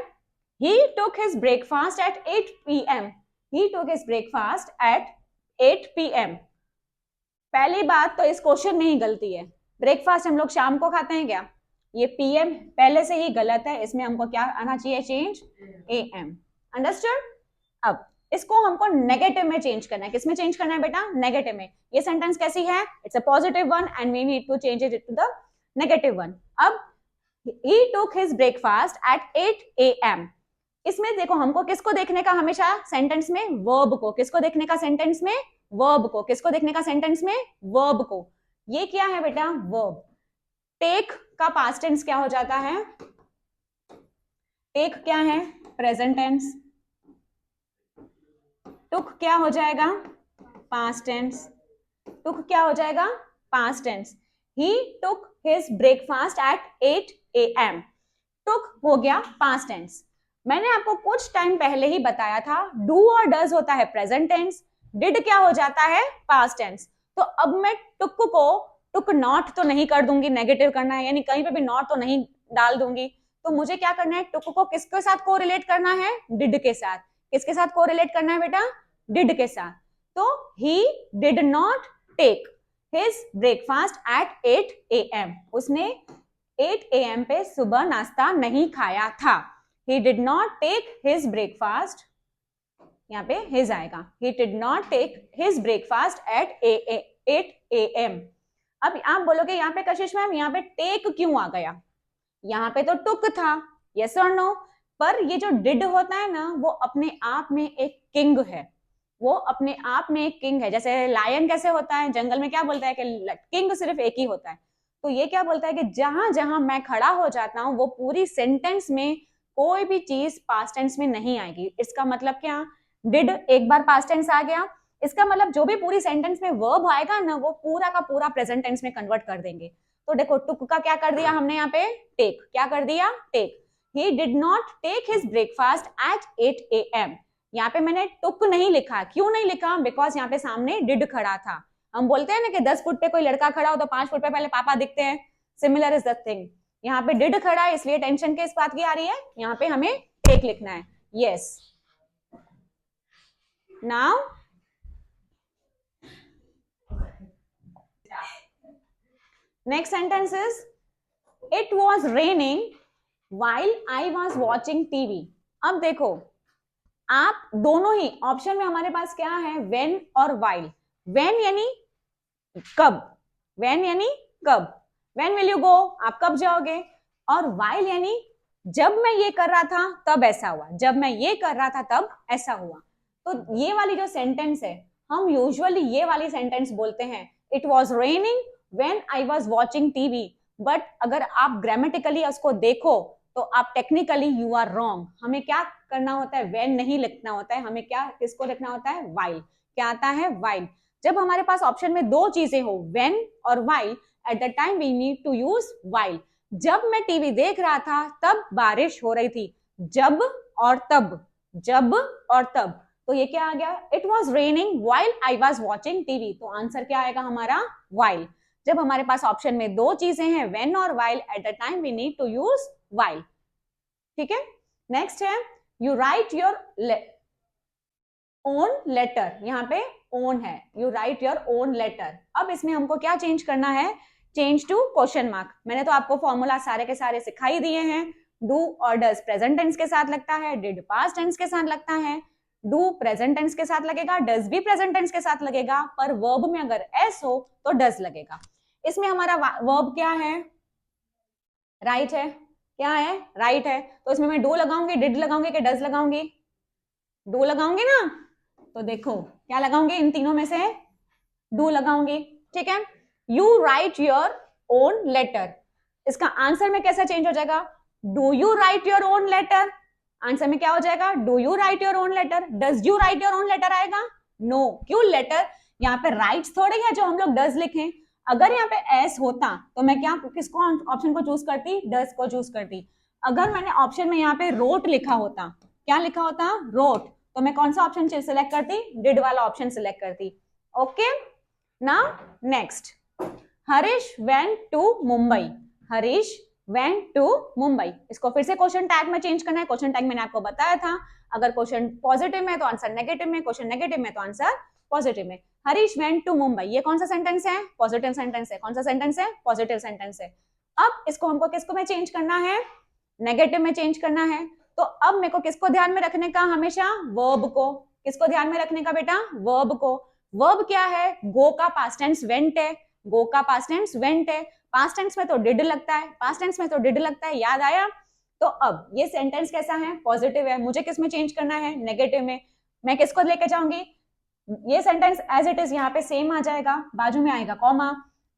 he took his breakfast at 8 p.m. he took his breakfast at 8 p.m. पहली बात तो इस क्वेश्चन में ही गलती है। ब्रेकफास्ट हम लोग शाम को खाते हैं क्या? ये PM पहले से ही गलत है, इसमें हमको क्या आना चाहिए? Change AM। अंडरस्टूड? अब इसको हमको नेगेटिव में चेंज करना है। किसमें चेंज करना है बेटा? नेगेटिव में। ये सेंटेंस कैसी है? It's a positive one and we need to change it to the negative one. अब he took his breakfast at 8 a.m. इसमें देखो हमको किसको देखने का हमेशा सेंटेंस में? वर्ब को। किसको देखने का सेंटेंस में? वर्ब को। किसको देखने का सेंटेंस में? वर्ब को। ये क्या है बेटा? वर्ब। टेक का पास्ट टेंस क्या हो जाता है? टेक क्या है? Present tense. टुक क्या हो जाएगा? Past tense. टुक क्या हो जाएगा? Past tense. He took his breakfast at 8 a.m. took हो गया पास्ट टेंस। मैंने आपको कुछ टाइम पहले ही बताया था, डू और डज होता है प्रेजेंट टेंस, डिड क्या हो जाता है? Past tense. तो अब मैं टुक को टुक नॉट तो नहीं कर दूंगी, नेगेटिव करना है, यानी कहीं पे भी नॉट तो नहीं डाल दूंगी। तो मुझे क्या करना है? टुक को किसके साथ को रिलेट करना है? डिड के साथ। किसके साथ को रिलेट करना है बेटा? डिड के साथ। तो he did not take his breakfast at 8 a.m. उसने 8 a.m. पे सुबह नाश्ता नहीं खाया था। He did not take his breakfast, यहाँ पे his आएगा। He did not take his breakfast at 8 a.m. अब आप बोलोगे यहाँ पे कशिश मैम यहाँ पे टेक क्यों आ गया? यहाँ पे तो टुक था, यस और नो? पर ये जो डिड होता है ना, वो अपने आप में एक किंग है। वो अपने आप में एक किंग है। जैसे लायन कैसे होता है? जंगल में क्या बोलता है कि किंग सिर्फ एक ही होता है। तो ये क्या बोलता है कि जहां जहां मैं खड़ा हो जाता हूं वो पूरी सेंटेंस में कोई भी चीज पास्ट टेंस में नहीं आएगी। इसका मतलब क्या, डिड एक बार पास्ट टेंस आ गया, इसका मतलब जो भी पूरी सेंटेंस में वर्ब आएगा ना वो पूरा का पूरा प्रेजेंट टेंस में कन्वर्ट कर देंगे। तो देखो टुक का क्या कर दिया हमने यहाँ पे, टेक, क्या कर दिया, take. He did not take his breakfast at 8 AM। यहाँ पे मैंने टुक नहीं लिखा, क्यों नहीं लिखा, बिकॉज यहाँ पे सामने डिड खड़ा था। हम बोलते हैं ना कि 10 फुट पे कोई लड़का खड़ा हो तो 5 फुट पे पहले पापा दिखते हैं, सिमिलर इज द थिंग। यहाँ पे डिड खड़ा है इसलिए टेंशन किस बात की आ रही है, यहाँ पे हमें टेक लिखना है। Yes, now next sentence is it was raining while I was watching TV। अब देखो आप दोनों ही ऑप्शन में हमारे पास क्या है, when और while। when यानी कब, when यानी कब, when will you go, आप कब जाओगे, और while यानी जब मैं ये कर रहा था तब ऐसा हुआ, जब मैं ये कर रहा था तब ऐसा हुआ। तो ये वाली जो सेंटेंस है हम यूजुअली ये वाली सेंटेंस बोलते हैं, it was raining when I was watching TV। But अगर आप ग्रामेटिकली उसको देखो तो आप टेक्निकली यू आर रॉन्ग। हमें क्या करना होता है, वेन नहीं लिखना होता है, हमें क्या किसको लिखना होता है, वाइल। क्या आता है, वाइल। जब हमारे पास ऑप्शन में दो चीजें हो, वेन और while, at the time we need to use while. जब मैं टीवी देख रहा था तब बारिश हो रही थी, जब और तब, जब और तब। तो ये क्या आ गया, it was raining while I was watching TV. तो आंसर क्या आएगा हमारा, वाइल। जब हमारे पास ऑप्शन में दो चीजें हैं, वेन और while, at the time we need to use while. ठीक है, नेक्स्ट है you write your own letter. यहाँ पे ओन है, you write your own letter. अब इसमें हमको क्या चेंज करना है, चेंज टू क्वेश्चन मार्क। मैंने तो आपको फॉर्मूला सारे के सारे सिखाई दिए हैं। डू और डज प्रेजेंट टेंस के साथ लगता है, डिड पास्ट टेंस के साथ लगता है, डू प्रेजेंट टेंस के साथ लगेगा, डज भी प्रेजेंट टेंस के साथ लगेगा, पर वर्ब में अगर एस हो तो डज लगेगा। इसमें हमारा वर्ब क्या है, राइट है, क्या है, राइट है। तो इसमें मैं डू लगाऊंगी, डिड लगाऊंगी कि डज लगाऊंगी, डू लगाऊंगी ना। तो देखो क्या लगाऊंगी, इन तीनों में से डू लगाऊंगी। ठीक है, you write your own letter. इसका आंसर में कैसा चेंज हो जाएगा, do you write your own letter. Answer में क्या हो जाएगा, do you write your own letter. Does you write your own letter आएगा, नो। क्यों, लेटर यहाँ पे राइट थोड़ी है जो हम लोग डज लिखें। अगर यहाँ पे एस होता तो मैं क्या किसको ऑप्शन को चूज करती, डज को चूज करती। अगर मैंने ऑप्शन में यहाँ पे रोट लिखा होता, क्या लिखा होता, रोट, तो मैं कौन सा ऑप्शन सिलेक्ट करती, डिड वाला ऑप्शन सिलेक्ट करती। Okay, now next, Harish went to Mumbai. Harish went to Mumbai. इसको फिर से क्वेश्चन टैग में चेंज करना है। क्वेश्चन टैग मैंने आपको बताया था, अगर क्वेश्चन पॉजिटिव में तो आंसर नेगेटिव में, क्वेश्चन नेगेटिव में तो आंसर पॉजिटिव में। हरीश वेंट टू मुंबई, ये कौन सा सेंटेंस है, पॉजिटिव सेंटेंस है। कौन सा सेंटेंस है, पॉजिटिव सेंटेंस है। अब इसको हमको किसको में चेंज करना है, नेगेटिव में चेंज करना है। तो अब मेरे को किसको ध्यान में रखने का, हमेशा वर्ब को। किसको ध्यान में रखने का बेटा, वर्ब को। वर्ब क्या है, गो का पास्ट टेंस वेंट है, गो का पास्ट टेंस वेंट है। पास्ट टेंस में तो डिड लगता है, पास्ट टेंस में तो डिड लगता है, याद आया। तो अब ये सेंटेंस कैसा है, पॉजिटिव है, मुझे किस में चेंज करना है, नेगेटिव में। मैं किसको लेके जाऊंगी, ये सेंटेंस एज इट इज यहाँ पे सेम आ जाएगा, बाजू में आएगा कॉमा।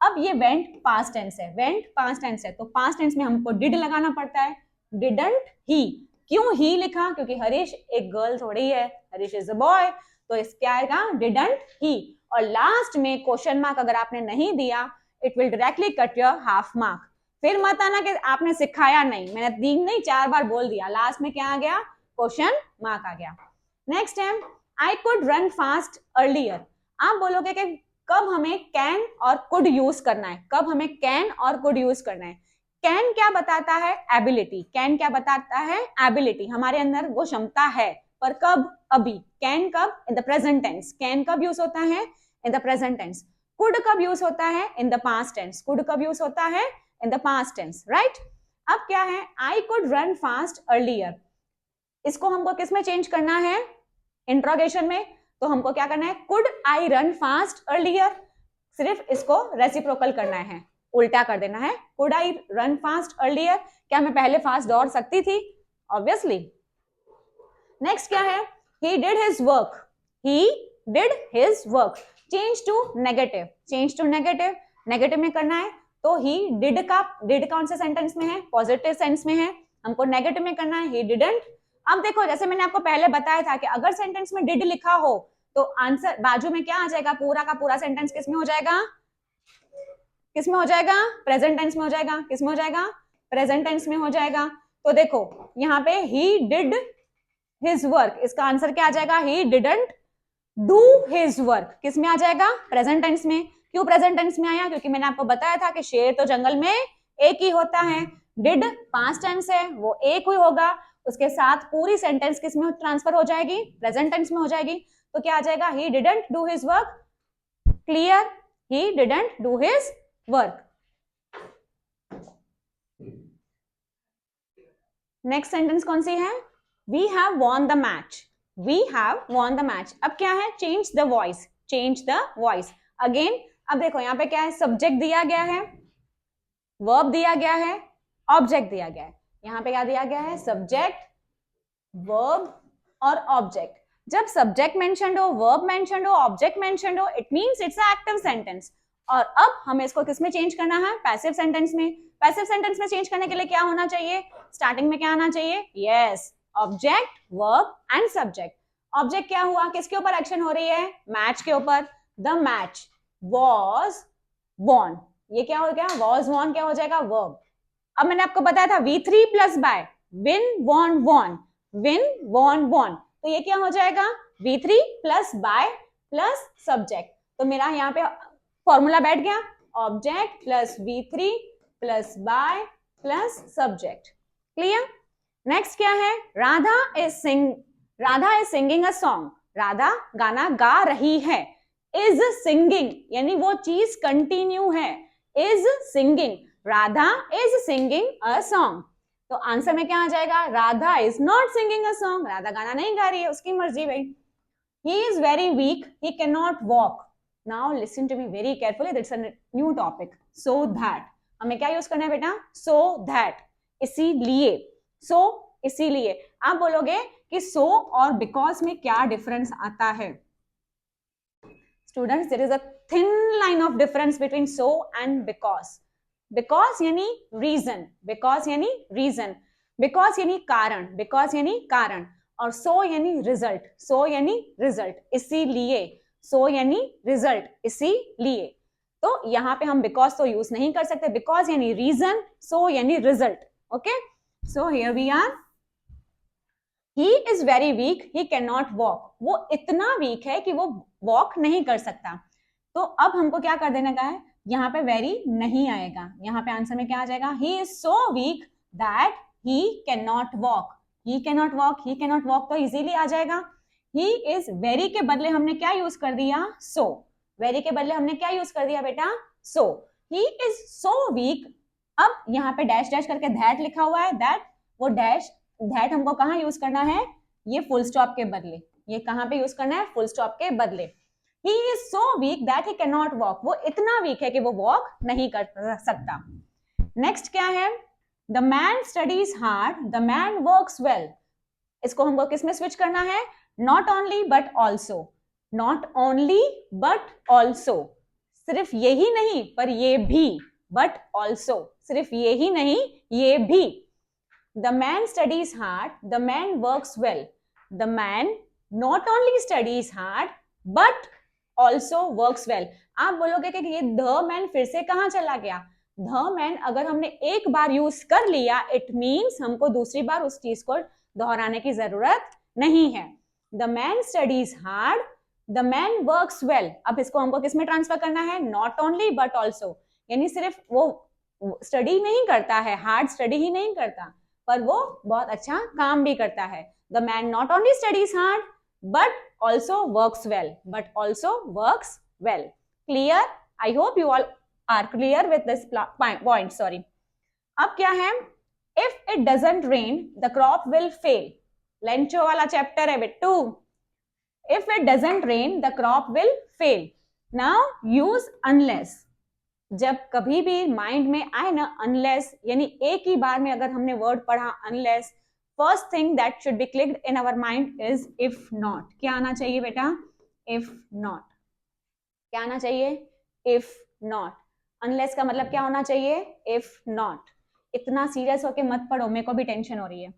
अब ये वेंट पास्ट टेंस है, वेंट पास्ट टेंस है, तो पास्ट टेंस में हमको डिड लगाना पड़ता है, डिडंट ही। क्यों ही लिखा, क्योंकि हरीश एक गर्ल थोड़ी है, हरीश इज अ बॉय, तो इस क्या आएगा, डिडंट ही। और लास्ट में क्वेश्चन मार्क अगर आपने नहीं दिया, it will directly cut your half mark. फिर मत आना कि आपने सिखाया नहीं, मैंने 3 नहीं 4 बार बोल दिया, लास्ट में क्या आ गया, क्वेश्चन मार्क आ गया। नेक्स्ट है I could run fast earlier. आप बोलोगे कि कब हमें कैन और कुड यूज करना है, कब हमें कैन और कुड यूज करना है। कैन क्या बताता है, एबिलिटी। कैन क्या बताता है, एबिलिटी, हमारे अंदर वो क्षमता है, पर कब, अभी। कैन कब, in the present tense. Can कब यूज होता है, in the present tense. Could कब यूज होता है, in the past tense. Could कब यूज होता है, in the past tense, right. अब क्या है, I could run fast earlier, इसको हमको किस में चेंज करना है, इंट्रोगेशन में। तो हमको क्या करना है, could I run fast earlier, सिर्फ इसको रेसिप्रोकल करना है, उल्टा कर देना है। Could I run fast earlier, क्या मैं पहले फास्ट दौड़ सकती थी, ऑब्वियसली। नेक्स्ट क्या है, he did his work, he did his work। Change to negative, change to negative, negative में करना है तो ही डिड कौन से सेंटेंस में है? पॉजिटिव सेंस में है, हमको नेगेटिव में करना है, ही डिडंट। अब देखो जैसे मैंने आपको पहले बताया था कि अगर सेंटेंस में डिड लिखा हो तो आंसर बाजू में क्या आ जाएगा? पूरा का पूरा सेंटेंस किस में हो जाएगा? किस में हो जाएगा? प्रेजेंट टेंस में हो जाएगा। किस में हो जाएगा? प्रेजेंट टेंस में हो जाएगा। तो देखो यहाँ पे ही डिड हिज वर्क, इसका आंसर क्या आ जाएगा? He didn't do his work. किस में आ जाएगा? प्रेजेंट टेंस में। क्यों प्रेजेंट टेंस में आया? क्योंकि मैंने आपको बताया था कि शेर तो जंगल में एक ही होता है। डिड पास्ट टेंस है, वो एक ही होगा, उसके साथ पूरी सेंटेंस किस में ट्रांसफर हो जाएगी? प्रेजेंट टेंस में हो जाएगी। तो क्या आ जाएगा? He didn't do his work. Clear? He didn't do his work. Next sentence कौन सी है? We have won the match. We have won the match. अब क्या है? Change the voice. Change the voice again. अब देखो यहाँ पे क्या है? सब्जेक्ट दिया गया है, वर्ब दिया गया है, ऑब्जेक्ट दिया गया है। यहाँ पे क्या दिया गया है? सब्जेक्ट, वर्ब और ऑब्जेक्ट। जब सब्जेक्ट मेंशन्ड हो, वर्ब मेंशन्ड हो, ऑब्जेक्ट मेंशन्ड हो, it means it's a active sentence. और अब हमें इसको किस में चेंज करना है? पैसिव सेंटेंस में। पैसिव सेंटेंस में चेंज करने के लिए क्या होना चाहिए? स्टार्टिंग में क्या आना चाहिए? Yes, object, verb and subject. Object क्या हुआ? किसके ऊपर एक्शन हो रही है? मैच के ऊपर। The match was won. ये क्या हो गया? वॉज वॉन क्या हो जाएगा? वर्ब। अब मैंने आपको बताया था V3 plus by, win won won, win won won. तो ये क्या हो जाएगा? V3 plus by plus subject. तो मेरा यहाँ पे फॉर्मूला बैठ गया, object plus V3 plus by plus subject. Clear? Next क्या है? Radha is singing a song. Radha गाना गा रही है। इज सिंगिंग यानी वो चीज कंटिन्यू है। Is singing, Radha is singing a song. तो आंसर में क्या आ जाएगा? Radha is not singing a song. Radha गाना नहीं गा रही है, उसकी मर्जी भाई। He is very weak, he can not walk. Now listen to me very carefully, that's a new topic. So that, हमें क्या यूज करना है बेटा? सो दैट, इसीलिए। सो इसीलिए। आप बोलोगे कि सो और बिकॉज में क्या डिफरेंस आता है? Students, there is a thin line of difference between so and because. Because यानी रीजन, बिकॉज यानी रीजन, बिकॉज यानी कारण, बिकॉज यानी कारण, और सो यानी रिजल्ट, सो यानी रिजल्ट, इसीलिए। सो यानी रिजल्ट, इसीलिए। तो यहाँ पे हम बिकॉज तो यूज नहीं कर सकते, बिकॉज यानी रीजन, सो यानी result. Okay, so here we are. He is very weak, he can not walk. वो इतना वीक है कि वो वॉक नहीं कर सकता। तो अब हमको क्या कर देने का है? यहाँ पे वेरी नहीं आएगा, यहाँ पे आंसर में क्या आ जाएगा? ही is so week that he can not walk. He can not walk, he can not walk तो इजीली आ जाएगा। ही इज वेरी के बदले हमने क्या यूज कर दिया? सो। वेरी के बदले हमने क्या यूज कर दिया बेटा? So. He is so weak. अब यहाँ पे डैश डैश करके दैट लिखा हुआ है, दैट, वो डैश दैट हमको कहाँ यूज करना है? ये फुल स्टॉप के बदले। ये कहाँ पे यूज करना है? फुल स्टॉप के बदले। ही is so week that he can not walk. वो इतना वीक है कि वो वॉक नहीं कर सकता। नेक्स्ट क्या है? The man studies hard, the man works well. इसको हमको किस में स्विच करना है? Not only but also. Not only but also, सिर्फ यही नहीं पर ये भी। बट ऑल्सो, सिर्फ यही नहीं ये भी। The man studies hard, the man works well. The man not only studies hard but also works well. आप बोलोगे कि ये the man फिर से कहाँ चला गया? The man अगर हमने एक बार यूज कर लिया, it means हमको दूसरी बार उस चीज को दोहराने की जरूरत नहीं है। The man studies hard, the man works well. अब इसको हमको किस में ट्रांसफर करना है? Not only but also, यानी सिर्फ वो स्टडी नहीं करता है, हार्ड स्टडी ही नहीं करता, पर वो बहुत अच्छा काम भी करता है। The man not only studies hard but also works well, but also works well. Clear? I hope you all are clear with this point. Sorry. अब क्या है? If it doesn't rain the crop will fail. Lencho वाला chapter है Bittu. If it doesn't rain the crop will fail. Now use unless. जब कभी भी mind में आए ना अनलेस, यानी एक ही बार में अगर हमने वर्ड पढ़ा unless, first thing that should be clicked in our mind is if not. क्या आना चाहिए बेटा? If not. क्या आना चाहिए? If not. अनलेस का मतलब क्या होना चाहिए, इफ नॉट। इतना सीरियस होके मत पढ़ो, मेरे को भी टेंशन हो रही है।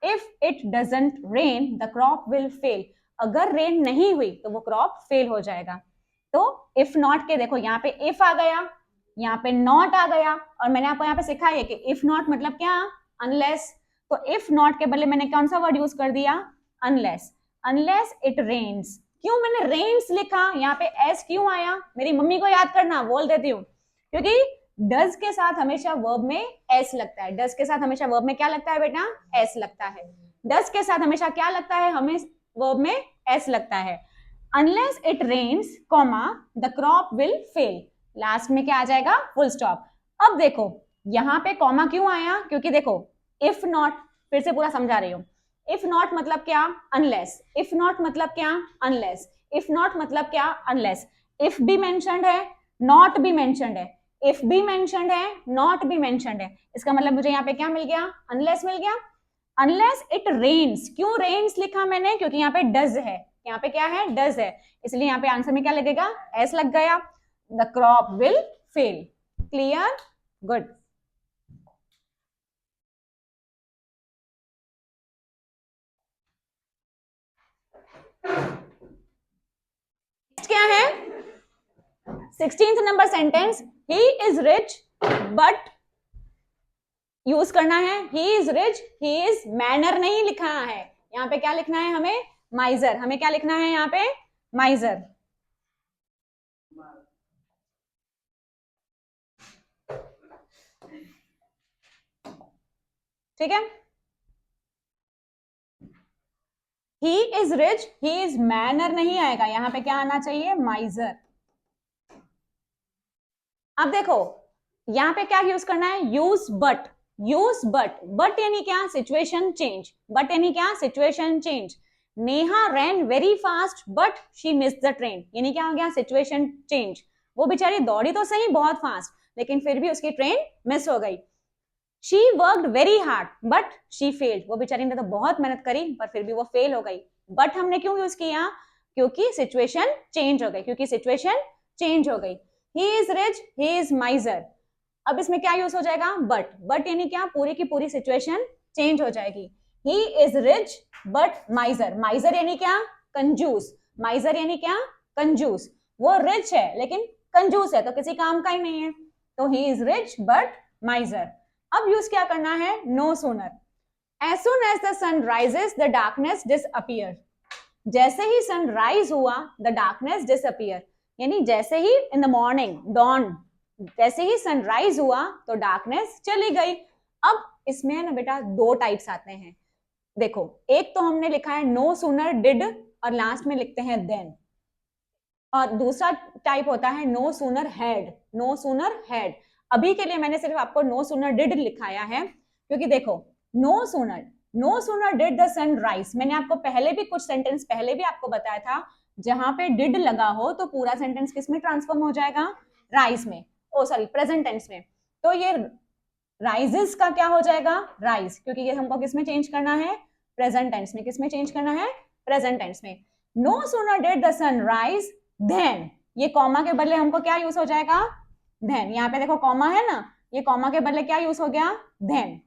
If it doesn't rain the crop will fail, अगर रेन नहीं हुई तो वो क्रॉप फेल हो जाएगा। तो इफ नॉट के देखो यहाँ पे इफ आ गया, यहाँ पे नॉट आ गया, और मैंने आपको यहाँ पे सिखाया है कि इफ नॉट मतलब क्या, अनलेस। तो इफ नॉट के बदले मैंने कौन सा वर्ड यूज कर दिया, अनलेस। अनलेस इट रेन्स, क्यों मैंने रेन्स लिखा, यहाँ पे एस क्यों आया, मेरी मम्मी को याद करना, बोल देती हूँ, क्योंकि डज के साथ हमेशा वर्ब में एस लगता है। डज के साथ हमेशा वर्ब में क्या लगता है बेटा, एस लगता है। डज के साथ हमेशा क्या लगता है, हमें वर्ब में एस लगता है। Unless it rains comma the crop will fail, last में क्या आ जाएगा, फुल स्टॉप। अब देखो यहाँ पे कॉमा क्यों आया, क्योंकि देखो इफ नॉट, फिर से पूरा समझा रही हूँ, इफ नॉट मतलब क्या, अनलेस। इफ नॉट मतलब क्या, अनलेस। इफ नॉट मतलब क्या, अनलेस। इफ भी मेंशन्ड है, नॉट भी मेंशन्ड है। इफ भी मेंशन्ड है, नॉट भी मेंशन्ड है, इसका मतलब मुझे यहाँ पे क्या मिल गया, अनलेस मिल गया। अनलेस इट रेन्स, क्यों रेन्स लिखा मैंने, क्योंकि यहाँ पे डज है, यहाँ पे क्या है, डज है, इसलिए यहाँ पे आंसर में क्या लगेगा, एस लग गया। The crop will fail. Clear, good. क्या है 16th number sentence, he is rich but, use करना है ही is rich, he is manner नहीं लिखा है, यहाँ पे क्या लिखना है हमें, माइजर। हमें क्या लिखना है यहाँ पे, माइजर। ठीक है, ही is rich, he is manner नहीं आएगा, यहाँ पे क्या आना चाहिए, माइजर। अब देखो यहाँ पे क्या यूज करना है, use but. Use but, but यानी क्या, सिचुएशन चेंज। बट यानी क्या, situation change. Neha rain very fast but she miss the train, यानी क्या हो गया, सिचुएशन चेंज। वो बेचारी दौड़ी तो सही बहुत फास्ट, लेकिन फिर भी उसकी ट्रेन मिस हो गई। She worked very hard but she failed, वो बेचारी ने तो बहुत मेहनत करी पर फिर भी वो फेल हो गई। बट हमने क्यों यूज किया, क्योंकि सिचुएशन चेंज हो गई, क्योंकि सिचुएशन चेंज हो गई। ही इज रिच, ही इज माइजर। अब इसमें क्या यूज हो जाएगा, बट। बट यानी क्या, पूरी की पूरी सिचुएशन चेंज हो जाएगी। ही इज रिच बट माइजर, माइजर यानी क्या, कंजूस। माइजर यानी क्या, कंजूस। वो रिच है लेकिन कंजूस है, तो किसी काम का ही नहीं है, तो he is rich but miser. अब यूज क्या करना है, no sooner. As soon as the sun rises the darkness disappear, जैसे ही सनराइज हुआ द डार्कनेस डिसअपियर, यानी जैसे ही इन द मॉर्निंग, डॉन, जैसे ही सनराइज हुआ तो डार्कनेस चली गई। अब इसमें ना बेटा दो टाइप्स आते हैं, देखो एक तो हमने लिखा है नो सूनर डिड और लास्ट में लिखते हैं देन, और दूसरा टाइप होता है no sooner had. No sooner had, अभी के लिए मैंने सिर्फ आपको नो सूनर डिड लिखाया है, क्योंकि देखो no sooner did the sun rise, मैंने आपको पहले भी कुछ सेंटेंस पहले भी आपको बताया था, जहां पे डिड लगा हो तो पूरा सेंटेंस किस में ट्रांसफॉर्म हो जाएगा, राइज में, ओ सॉरी प्रेजेंट टेंस में। तो ये राइजेस का क्या हो जाएगा, राइज, क्योंकि ये हमको किस में चेंज करना है, प्रेजेंट टेंस में। किस में चेंज करना है, प्रेजेंट टेंस में। No sooner did the sun rise then, ये कॉमा के बदले हमको क्या यूज हो जाएगा, देन। यहाँ पे देखो कॉमा है ना, ये कॉमा के बदले क्या यूज हो गया, then.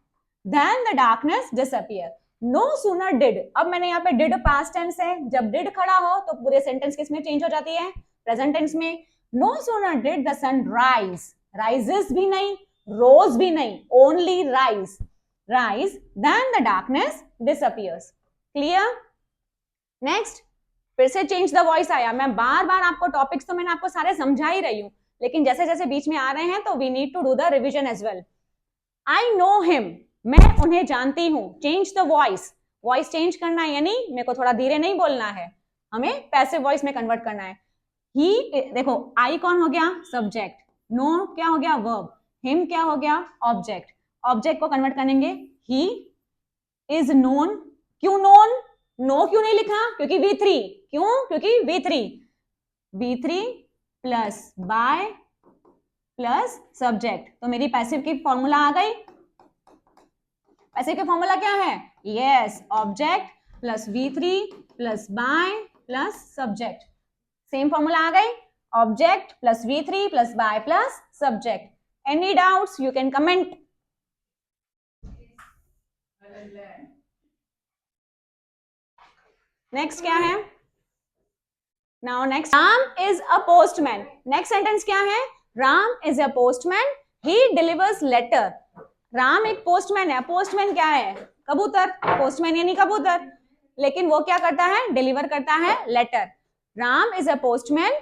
Then the darkness disappear. No sooner did, अब मैंने यहाँ पे डिड पास्ट टेंस है, जब डिड खड़ा हो तो पूरे सेंटेंस किस में चेंज हो जाती है, प्रेजेंट टेंस में। No sooner did the sun rise, rises भी नहीं, रोज भी नहीं, only rise, rise, then the darkness disappears. Clear. Next, फिर से चेंज द वॉइस आया। मैं बार बार आपको टॉपिक्स तो मैंने आपको सारे समझा ही रही हूँ, लेकिन जैसे जैसे बीच में आ रहे हैं तो we need to do the revision as well. I know him, मैं उन्हें जानती हूँ। Change the voice, voice change करना है, यानी मेरे को थोड़ा धीरे नहीं बोलना है, हमें पैसिव वॉइस में कन्वर्ट करना है। ही, देखो आई कौन हो गया, सब्जेक्ट, नो क्या हो गया, वर्ब, हिम क्या हो गया, ऑब्जेक्ट। ऑब्जेक्ट को कन्वर्ट करेंगे, ही इज नोन। क्यों नोन, नो क्यों नहीं लिखा, क्योंकि V3, क्यों, क्योंकि V3 plus by plus subject, तो मेरी पैसिव की फॉर्मूला आ गई। पैसिव की फॉर्मूला क्या है, yes, object plus V3 plus by plus subject, same formula आ गई। Object plus V3 plus by plus subject. Any doubts? You can comment. Next क्या है? Now next, Ram is a postman. Next sentence क्या है? Ram is a postman. He delivers letter. Ram एक postman है. Postman क्या है? कबूतर. पोस्टमैन यानी कबूतर. लेकिन वो क्या करता है? डिलीवर करता है letter. Ram is a postman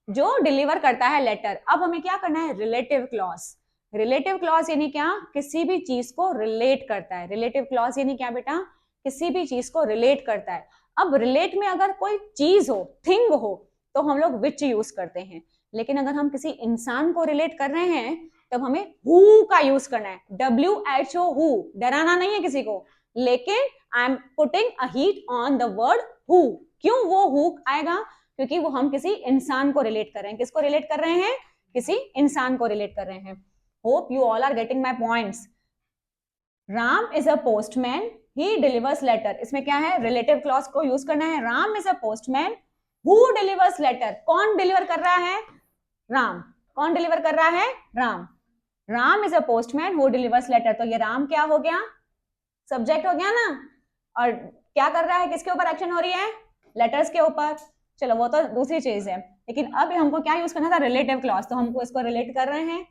जो डिलीवर करता है लेटर. अब हमें क्या करना है? Relative clause. रिलेटिव क्लॉज यानी क्या? किसी भी चीज को रिलेट करता है. रिलेटिव क्लॉज यानी क्या बेटा? किसी भी चीज को रिलेट करता है. अब रिलेट में अगर कोई चीज हो, थिंग हो, तो हम लोग विच यूज करते हैं. लेकिन अगर हम किसी इंसान को रिलेट कर रहे हैं तब हमें हु का यूज करना है. WHO who. डराना नहीं है किसी को. लेकिन I am putting a heat on the word who. क्यों वो हु आएगा? क्योंकि वो हम किसी इंसान को रिलेट कर रहे हैं. किसको रिलेट कर रहे हैं? किसी इंसान को रिलेट कर रहे हैं. Hope you all are getting my points. Ram is a postman. He delivers letter. इसमें क्या है? रिलेटिव क्लॉज को यूज करना है. Ram is a postman who delivers letter. कौन डिलीवर कर रहा है? राम. कौन डिलीवर कर रहा है? Ram. Ram is a postman who delivers letter. तो ये राम क्या हो गया? सब्जेक्ट हो गया ना. और क्या कर रहा है? किसके ऊपर एक्शन हो रही है? लेटर्स के ऊपर. चलो वो तो दूसरी चीज है. लेकिन अब हमको क्या यूज करना था? Relative clause. तो हमको इसको रिलेट कर रहे हैं.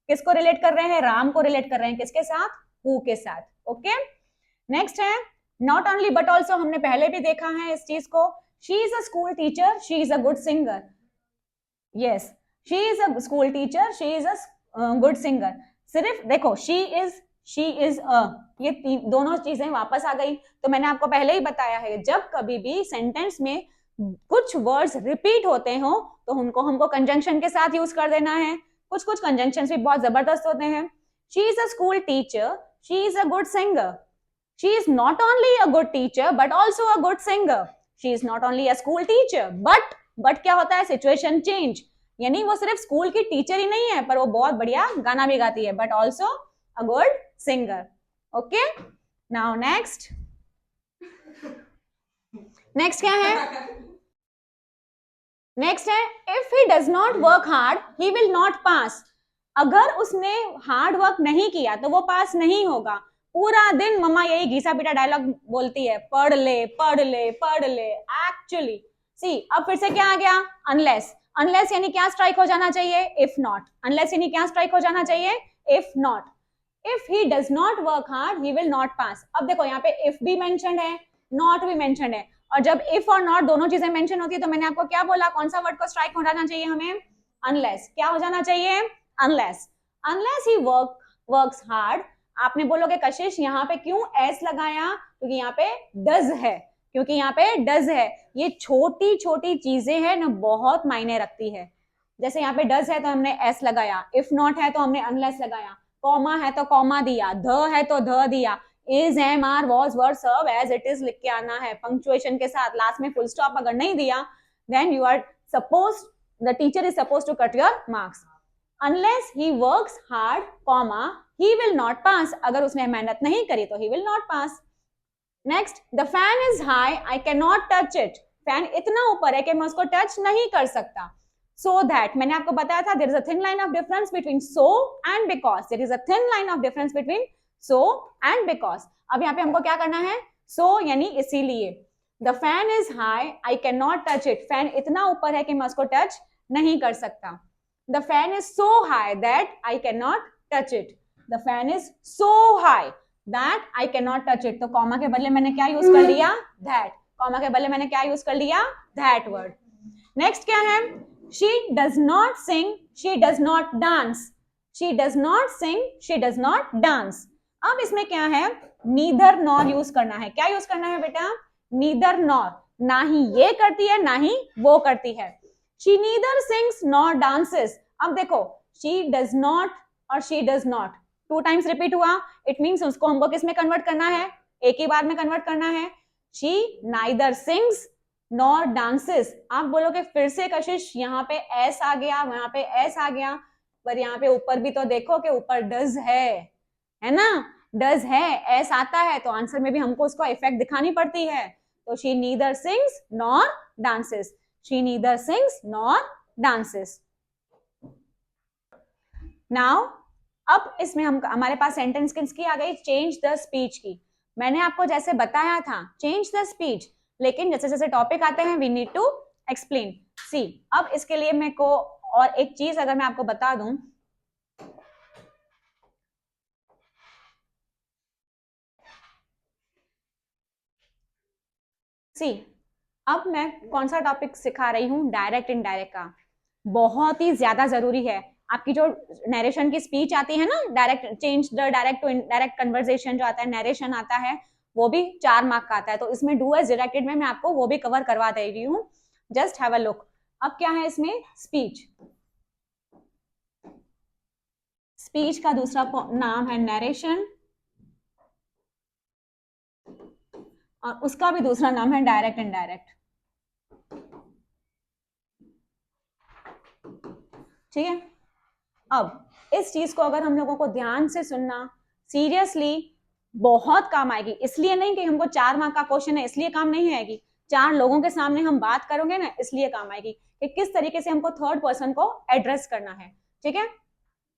किसको रिलेट कर रहे हैं? राम को रिलेट कर रहे हैं. किसके साथ? हु के साथ. ओके. नेक्स्ट है नॉट ओनली बट ऑल्सो. हमने पहले भी देखा है इस चीज को. She is a school teacher. She is a good singer. Yes, she is a school teacher. She is a good singer. सिर्फ देखो शी इज अ, ये दोनों चीजें वापस आ गई. तो मैंने आपको पहले ही बताया है जब कभी भी सेंटेंस में कुछ वर्ड्स रिपीट होते हो तो उनको हमको कंजंक्शन के साथ यूज कर देना है. कुछ कुछ कंजंक्शन भी बहुत जबरदस्त होते हैं. She is a school teacher. She is a good singer. She is not only a good teacher but also a good singer. She is not only a school teacher but क्या होता है? Situation change. यानी वो सिर्फ school की teacher ही नहीं है पर वो बहुत बढ़िया गाना भी गाती है. But also a good singer. Okay. Now next क्या है? नेक्स्ट है if he does not work hard he will not pass. अगर उसने हार्ड वर्क नहीं किया तो वो पास नहीं होगा. पूरा दिन मम्मा यही घिसा पीटा डायलॉग बोलती है, पढ़ ले पढ़ ले पढ़ ले. एक्चुअली सी अब फिर से क्या आ गया? अनलेस. अनलेस यानी क्या स्ट्राइक हो जाना चाहिए? If not. अनलेस यानी क्या स्ट्राइक हो जाना चाहिए? If not. If he does not work hard he will not pass. अब देखो यहाँ पे इफ भी मेंशन्ड है, नॉट भी मेंशन्ड है. और जब इफ और नॉट दोनों चीजें मेंशन होती है तो मैंने आपको क्या बोला? कौन सा वर्ड को स्ट्राइक हो जाना चाहिए हमें? अनलेस. क्या हो जाना चाहिए? Unless. Unless he works hard. आपने बोलोगे कशिश यहाँ पे क्यों एस लगाया? क्योंकि यहाँ पे डज है. क्योंकि यहाँ पे डज है. ये छोटी छोटी चीजें हैं ना, बहुत मायने रखती है. जैसे यहाँ पे डज है तो हमने एस लगाया. इफ नॉट है तो हमने अनलेस लगाया. कॉमा है तो कॉमा दिया. ध है तो ध दिया. Is am are was were serve as it is लिख के आना है पंक्चुएशन के साथ. लास्ट में फुल स्टॉप अगर नहीं दिया then you are suppose the teacher is suppose to cut your marks. Unless he works hard comma he will not pass. अगर उसने मेहनत नहीं करी तो he will not pass. Next, the fan is high, I cannot touch it. Fan इतना ऊपर है कि मैं उसको टच नहीं कर सकता. So that मैंने आपको बताया था there is a thin line of difference between so and because. There is a thin line of difference between so and because. अब यहाँ पे हमको क्या करना है? So यानी इसीलिए. The fan is high, I cannot touch it. Fan इतना ऊपर है कि मैं उसको टच नहीं कर सकता. The fan is so high that I cannot touch it. The fan is so high that I cannot touch it. तो कॉमा के बदले मैंने क्या यूज कर लिया? that. कॉमा के बदले मैंने क्या यूज कर लिया? that word. नेक्स्ट क्या है? she does not sing, she does not dance. she does not sing, she does not dance. अब इसमें क्या है? neither nor यूज करना है. क्या यूज करना है बेटा? neither nor. ना ही ये करती है ना ही वो करती है. she neither sings nor dances. अब देखो she does not और she does not two times repeat हुआ. इट मीन्स उसको हमको किस में कन्वर्ट करना है? एक ही बार में कन्वर्ट करना है. She neither sings nor dances. आप बोलोगे फिर से कशिश यहाँ पे एस आ गया, वहां पे एस आ गया, पर यहाँ पे ऊपर भी तो देखो कि ऊपर डज है ना? डज है, एस आता है तो आंसर में भी हमको उसको इफेक्ट दिखानी पड़ती है. तो she neither sings nor dances. She neither sings nor dances. Now अब इसमें हम हमारे पास सेंटेंस किसकी आ गई, चेंज द स्पीच की. मैंने आपको जैसे बताया था चेंज द स्पीच, लेकिन जैसे जैसे टॉपिक आते हैं वी नीड टू एक्सप्लेन. सी अब इसके लिए मेरे को और एक चीज अगर मैं आपको बता दूं, सी अब मैं कौन सा टॉपिक सिखा रही हूं, डायरेक्ट इनडायरेक्ट का. बहुत ही ज्यादा जरूरी है. आपकी जो नरेशन की स्पीच आती है ना, direct change the direct to indirect conversation जो आता है, नरेशन आता है, वो भी 4 मार्क का आता है. तो इसमें डू एज डायरेक्टेड में मैं आपको वो भी कवर करवा दे रही हूँ. Just have a look. अब क्या है इसमें, स्पीच. स्पीच का दूसरा नाम है नरेशन, और उसका भी दूसरा नाम है डायरेक्ट इनडायरेक्ट. ठीक है. अब इस चीज को अगर हम लोगों को ध्यान से सुनना, सीरियसली बहुत काम आएगी. इसलिए नहीं कि हमको 4 मार्क का क्वेश्चन है इसलिए काम नहीं आएगी, 4 लोगों के सामने हम बात करोगे ना इसलिए काम आएगी कि किस तरीके से हमको थर्ड पर्सन को एड्रेस करना है. ठीक है.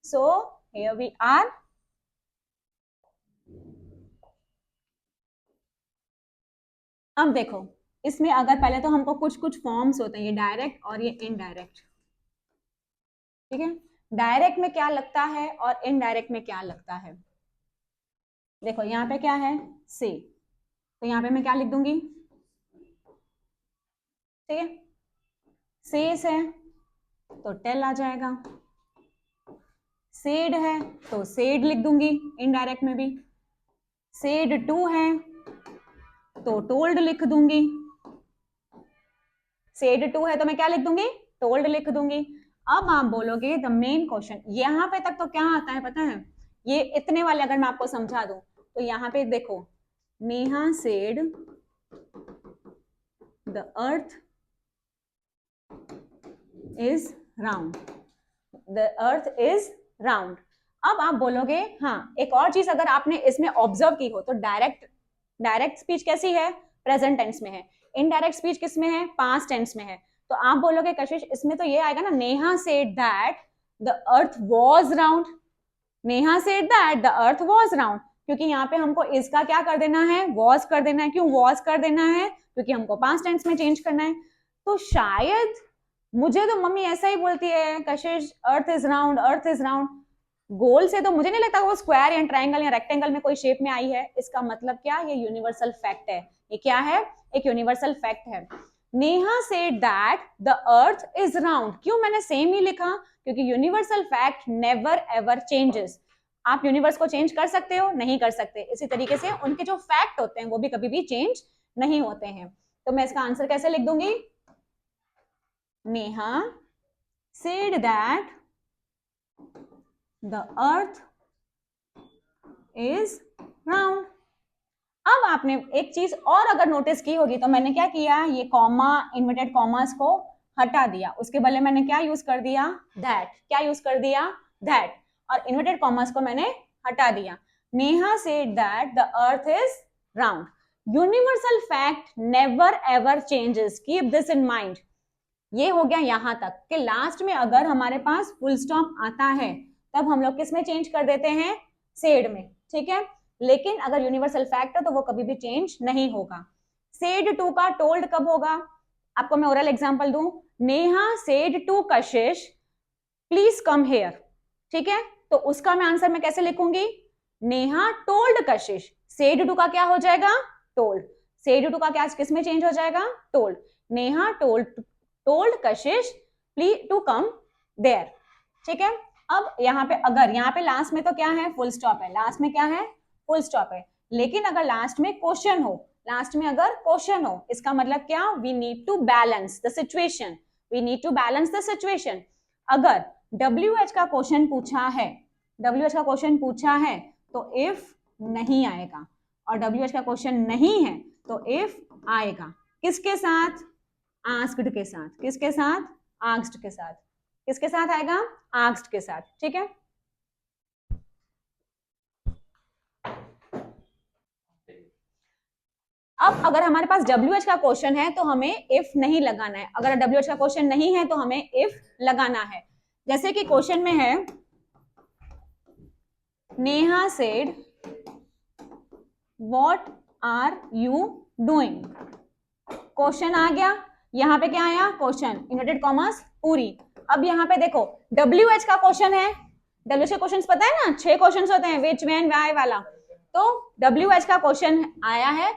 So here we are. अब देखो इसमें अगर पहले तो हमको कुछ कुछ फॉर्म्स होते हैं, ये डायरेक्ट और ये इनडायरेक्ट. ठीक है. डायरेक्ट में क्या लगता है और इनडायरेक्ट में क्या लगता है. देखो यहाँ पे क्या है, से, तो यहाँ पे मैं क्या लिख दूंगी, ठीक है. सेस है तो टेल आ जाएगा, सेड है तो सेड लिख दूंगी इनडायरेक्ट में भी, सेड टू है तो टोल्ड लिख दूंगी, सेड टू है तो मैं क्या लिख दूंगी, टोल्ड लिख दूंगी. अब आप बोलोगे द मेन क्वेश्चन, यहाँ पे तक तो क्या आता है पता है, ये इतने वाले अगर मैं आपको समझा दूं तो यहाँ पे देखो, Neha said the earth is round, the earth is round. अब आप बोलोगे हाँ एक और चीज अगर आपने इसमें ऑब्जर्व की हो तो डायरेक्ट स्पीच कैसी है, प्रेजेंट टेंस में है. इनडायरेक्ट स्पीच किस में है, पास्ट टेंस में है. तो आप बोलोगे कशिश इसमें तो ये आएगा ना, Neha said that the earth was round, Neha said that the earth was round, क्योंकि यहाँ पे हमको इसका क्या कर देना है, वॉज कर देना है. क्यों वॉज कर देना है, क्योंकि हमको पास्ट टेंस में चेंज करना है. तो शायद मुझे तो मम्मी ऐसा ही बोलती है Kashish earth is round, earth is round. गोल से तो मुझे नहीं लगता वो स्क्वायर या ट्रायंगल या रेक्टेंगल में कोई शेप में आई है. इसका मतलब क्या, ये यूनिवर्सल फैक्ट है. ये क्या है, एक यूनिवर्सल फैक्ट है. Neha said that the earth is round, क्यों मैंने सेम ही लिखा, क्योंकि universal fact never ever changes. आप यूनिवर्स को चेंज कर सकते हो, नहीं कर सकते. इसी तरीके से उनके जो फैक्ट होते हैं वो भी कभी भी चेंज नहीं होते हैं. तो मैं इसका आंसर कैसे लिख दूंगी, Neha said that the earth is round. अब आपने एक चीज और अगर नोटिस की होगी तो मैंने क्या किया, ये कॉमा इन्वर्टेड कॉमास को हटा दिया, उसके बदले मैंने क्या यूज कर दिया, दैट. क्या यूज कर दिया, दैट, और इन्वर्टेड कॉमास को मैंने हटा दिया. Neha said that the earth is round. Universal fact never ever changes, keep this in mind. ये हो गया यहां तक कि लास्ट में अगर हमारे पास फुल स्टॉप आता है तब हम लोग किस में चेंज कर देते हैं, सेड में. ठीक है. लेकिन अगर यूनिवर्सल फैक्ट है तो वो कभी भी चेंज नहीं होगा. सेड टू का टोल्ड कब होगा, आपको मैं ओरल एग्जांपल दूं, Neha said to Kashish please come here. ठीक है. तो उसका मैं आंसर मैं कैसे लिखूंगी, Neha told Kashish. Said to का क्या हो जाएगा, टोल्ड. सेड टू का क्या किस में चेंज हो जाएगा, told. Neha told Kashish please to come there. ठीक है. अब यहाँ पे अगर यहाँ पे लास्ट में तो क्या है, फुल स्टॉप है. लास्ट में क्या है, फुल स्टॉप है. लेकिन अगर लास्ट में क्वेश्चन हो, लास्ट में अगर क्वेश्चन हो, इसका मतलब क्या, we need to balance the situation, we need to balance the situation. अगर WH का क्वेश्चन पूछा है, WH का क्वेश्चन पूछा है तो इफ नहीं आएगा, और WH का क्वेश्चन नहीं है तो इफ आएगा. किसके साथ, आस्क्ड के साथ. किसके साथ, आस्क्ड के साथ. किसके साथ आएगा, आस्क्ड के साथ. ठीक है. अब अगर हमारे पास WH का क्वेश्चन है तो हमें इफ नहीं लगाना है, अगर WH का क्वेश्चन नहीं है तो हमें इफ लगाना है। जैसे कि क्वेश्चन में है Neha said what are you doing. Question आ गया, यहाँ पे क्या आया क्वेश्चन, इन्वर्टेड कॉमर्स पूरी। अब यहाँ पे देखो WH का क्वेश्चन है, WH के क्वेश्चन पता है ना, 6 क्वेश्चन होते हैं, विच, व्हेन, व्हाई वाला। तो WH का क्वेश्चन आया है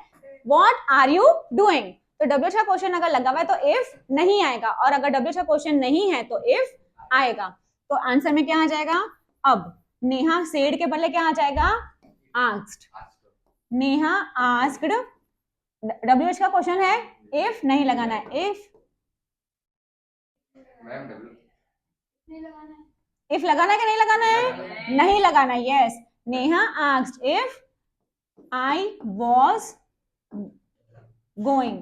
व्हाट आर यू डूइंग, तो WH का क्वेश्चन अगर लगा हुआ है तो इफ नहीं आएगा, और अगर WH का क्वेश्चन नहीं है तो इफ आएगा। तो आंसर में क्या आ जाएगा, अब नेहा सेड के बदले क्या आ जाएगा, आस्क्ड। नेहा आस्क्ड, WH का क्वेश्चन है, इफ नहीं लगाना है, इफ इफ लगाना है कि नहीं लगाना है, नहीं लगाना है, yes. Neha asked if I was going,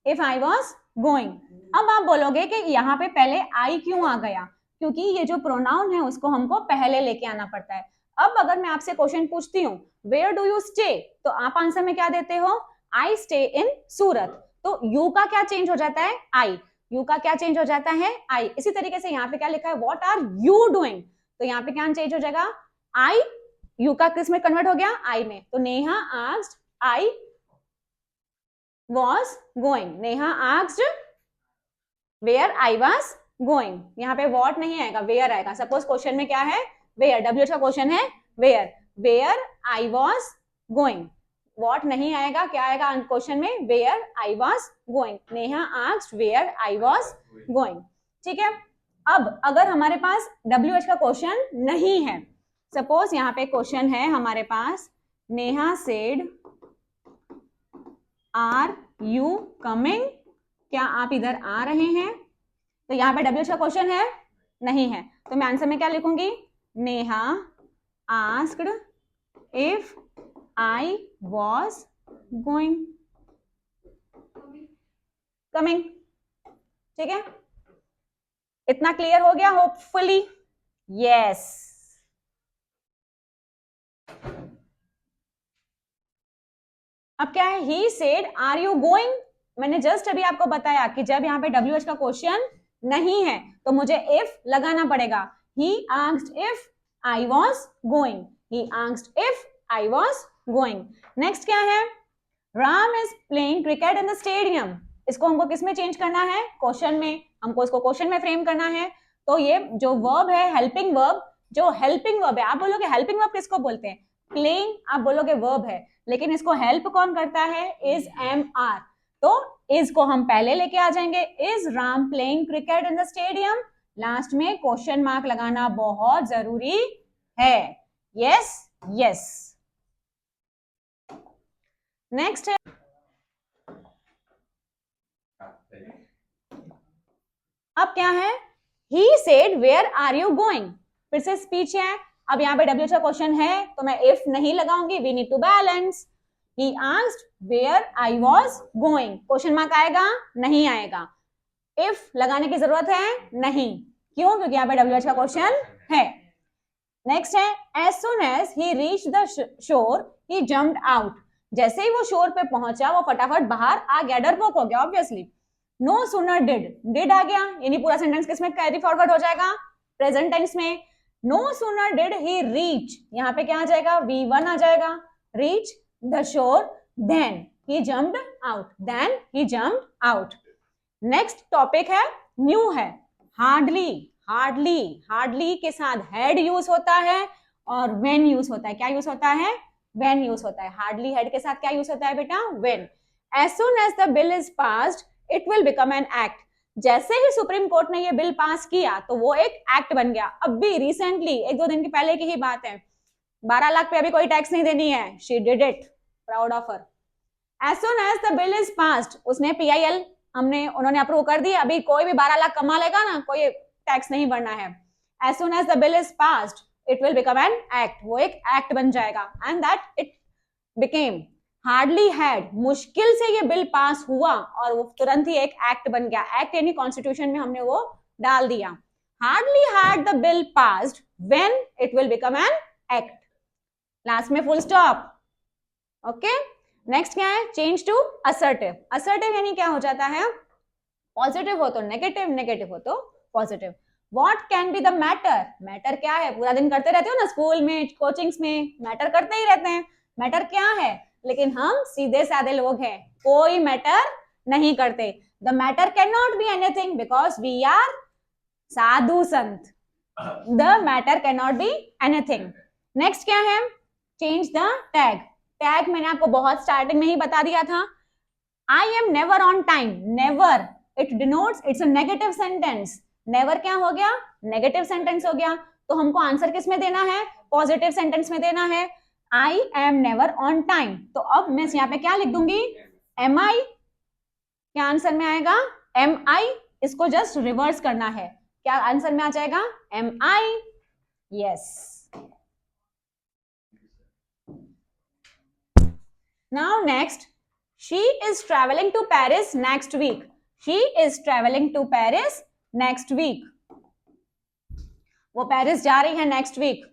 if I was going. अब आप बोलोगे कि यहाँ पे पहले आई क्यों आ गया, क्योंकि ये जो प्रोनाउन है उसको हमको पहले लेके आना पड़ता है। अब अगर मैं आपसे क्वेश्चन पूछती हूँ वेयर डू यू स्टे, तो आप आंसर में क्या देते हो, आई स्टे इन सूरत। तो यू का क्या चेंज हो जाता है, आई, यू का क्या चेंज हो जाता है, आई। इसी तरीके से यहाँ पे क्या लिखा है, व्हाट आर यू डूइंग, तो यहाँ पे क्या चेंज हो जाएगा, आई, यू का किस में कन्वर्ट हो गया, आई में। तो Neha asked I was going, Neha asked where I was going. यहाँ पे व्हाट नहीं आएगा, वेयर आएगा। सपोज क्वेश्चन में क्या है, वेयर, WH का क्वेश्चन है where, where I was going, what नहीं आएगा, क्या आएगा क्वेश्चन में, where I was going, Neha asked where I was going. ठीक है। अब अगर हमारे पास WH का क्वेश्चन नहीं है, सपोज यहाँ पे क्वेश्चन है हमारे पास, Neha said are you coming, क्या आप इधर आ रहे हैं, तो यहाँ पे WH का क्वेश्चन है, नहीं है, तो मैं आंसर में क्या लिखूंगी, Neha asked if I was going, coming. ठीक है, इतना क्लियर हो गया होपफुली, यस। अब क्या है, he said are you going, मैंने जस्ट अभी आपको बताया कि जब यहाँ पे WH का क्वेश्चन नहीं है तो मुझे इफ लगाना पड़ेगा। He asked if I was going, he asked if I was going. Next क्या है, Ram is playing cricket in the stadium, इसको हमको किस में चेंज करना है, क्वेश्चन में, हमको इसको क्वेश्चन में फ्रेम करना है। तो ये जो वर्ब है हेल्पिंग वर्ब, जो हेल्पिंग वर्ब है, आप बोलोगे हेल्पिंग वर्ब किसको बोलते हैं, प्लेइंग आप बोलोगे वर्ब है, लेकिन इसको हेल्प कौन करता है, इज एम आर। तो इज को हम पहले लेके आ जाएंगे, is Ram playing cricket in the stadium, last में क्वेश्चन मार्क लगाना बहुत जरूरी है, यस यस। नेक्स्ट है, अब क्या है, he said where are you going, फिर से स्पीच है। अब यहाँ पे WH का क्वेश्चन है तो मैं इफ नहीं लगाऊंगी, we need to balance. He asked where I was going, question mark आएगा, नहीं आएगा, इफ लगाने की जरूरत है नहीं, क्यों, क्योंकि यहाँ पे WH का क्वेश्चन है। नेक्स्ट है, as soon as he reached the shore he jumped out, जैसे ही वो शोर पे पहुंचा वो फटाफट बाहर आ गया, डरपोक हो गया ऑब्वियसली। No sooner did आ गया, यानी पूरा सेंटेंस किसमें कैरी फॉरवर्ड हो जाएगा, प्रेजेंट टेंस में। No sooner did he reach, यहाँ पे क्या आ जाएगा, V1 आ जाएगा, reach the shore then he jumped out, then he jumped out। next topic है, new है, hardly, hardly, hardly के साथ had यूज होता है और when यूज होता है, क्या यूज होता है, when यूज होता है। hardly had के साथ क्या यूज होता है बेटा, when। as soon as the bill is passed it will become an act, जैसे ही सुप्रीम कोर्ट ने ये बिल पास किया तो वो एक एक्ट बन गया। अब भी रिसेंटली 1-2 दिन की पहले की ही बात है, 12 लाख पे अभी कोई टैक्स नहीं देनी है, she did it, proud of her. As soon as the bill is passed, उसने PIL उन्होंने अप्रूव कर दी, अभी कोई भी 12 लाख कमा लेगा ना, कोई टैक्स नहीं भरना है। As soon as the bill is passed it will become an act, वो एक एक्ट बन जाएगा। And that it became hardly had, मुश्किल से ये बिल पास हुआ और वो तुरंत ही एक एक्ट बन गया। एक्ट यानी कॉन्स्टिट्यूशन में हमने वो डाल दिया। Hardly had the bill passed when it will become an act, last में फुल स्टॉप। ओके, नेक्स्ट क्या है, चेंज टू असर्टिव। असर्टिव यानी क्या हो जाता है, पॉजिटिव हो तो नेगेटिव, नेगेटिव हो तो positive. What can be the matter, matter क्या है, पूरा दिन करते रहते हो ना स्कूल में कोचिंग्स में, मैटर करते ही रहते हैं, मैटर क्या है, लेकिन हम सीधे साधे लोग हैं, कोई मैटर नहीं करते। The matter can not be anything because we are sadhu sant, the matter can not be anything. Next क्या है, चेंज द टैग। टैग मैंने आपको बहुत स्टार्टिंग में ही बता दिया था, I am never on time. Never it denotes it's a negative sentence, never क्या हो गया, नेगेटिव सेंटेंस हो गया, तो हमको आंसर किस में देना है, पॉजिटिव सेंटेंस में देना है, I am never on time. तो अब मैं यहाँ पे क्या लिख दूंगी, एम आई, क्या आंसर में आएगा, एम आई, इसको जस्ट रिवर्स करना है, क्या आंसर में आ जाएगा, am I, yes. Now next, she is traveling to Paris next week. She is traveling to Paris next week. वो पेरिस जा रही है next week.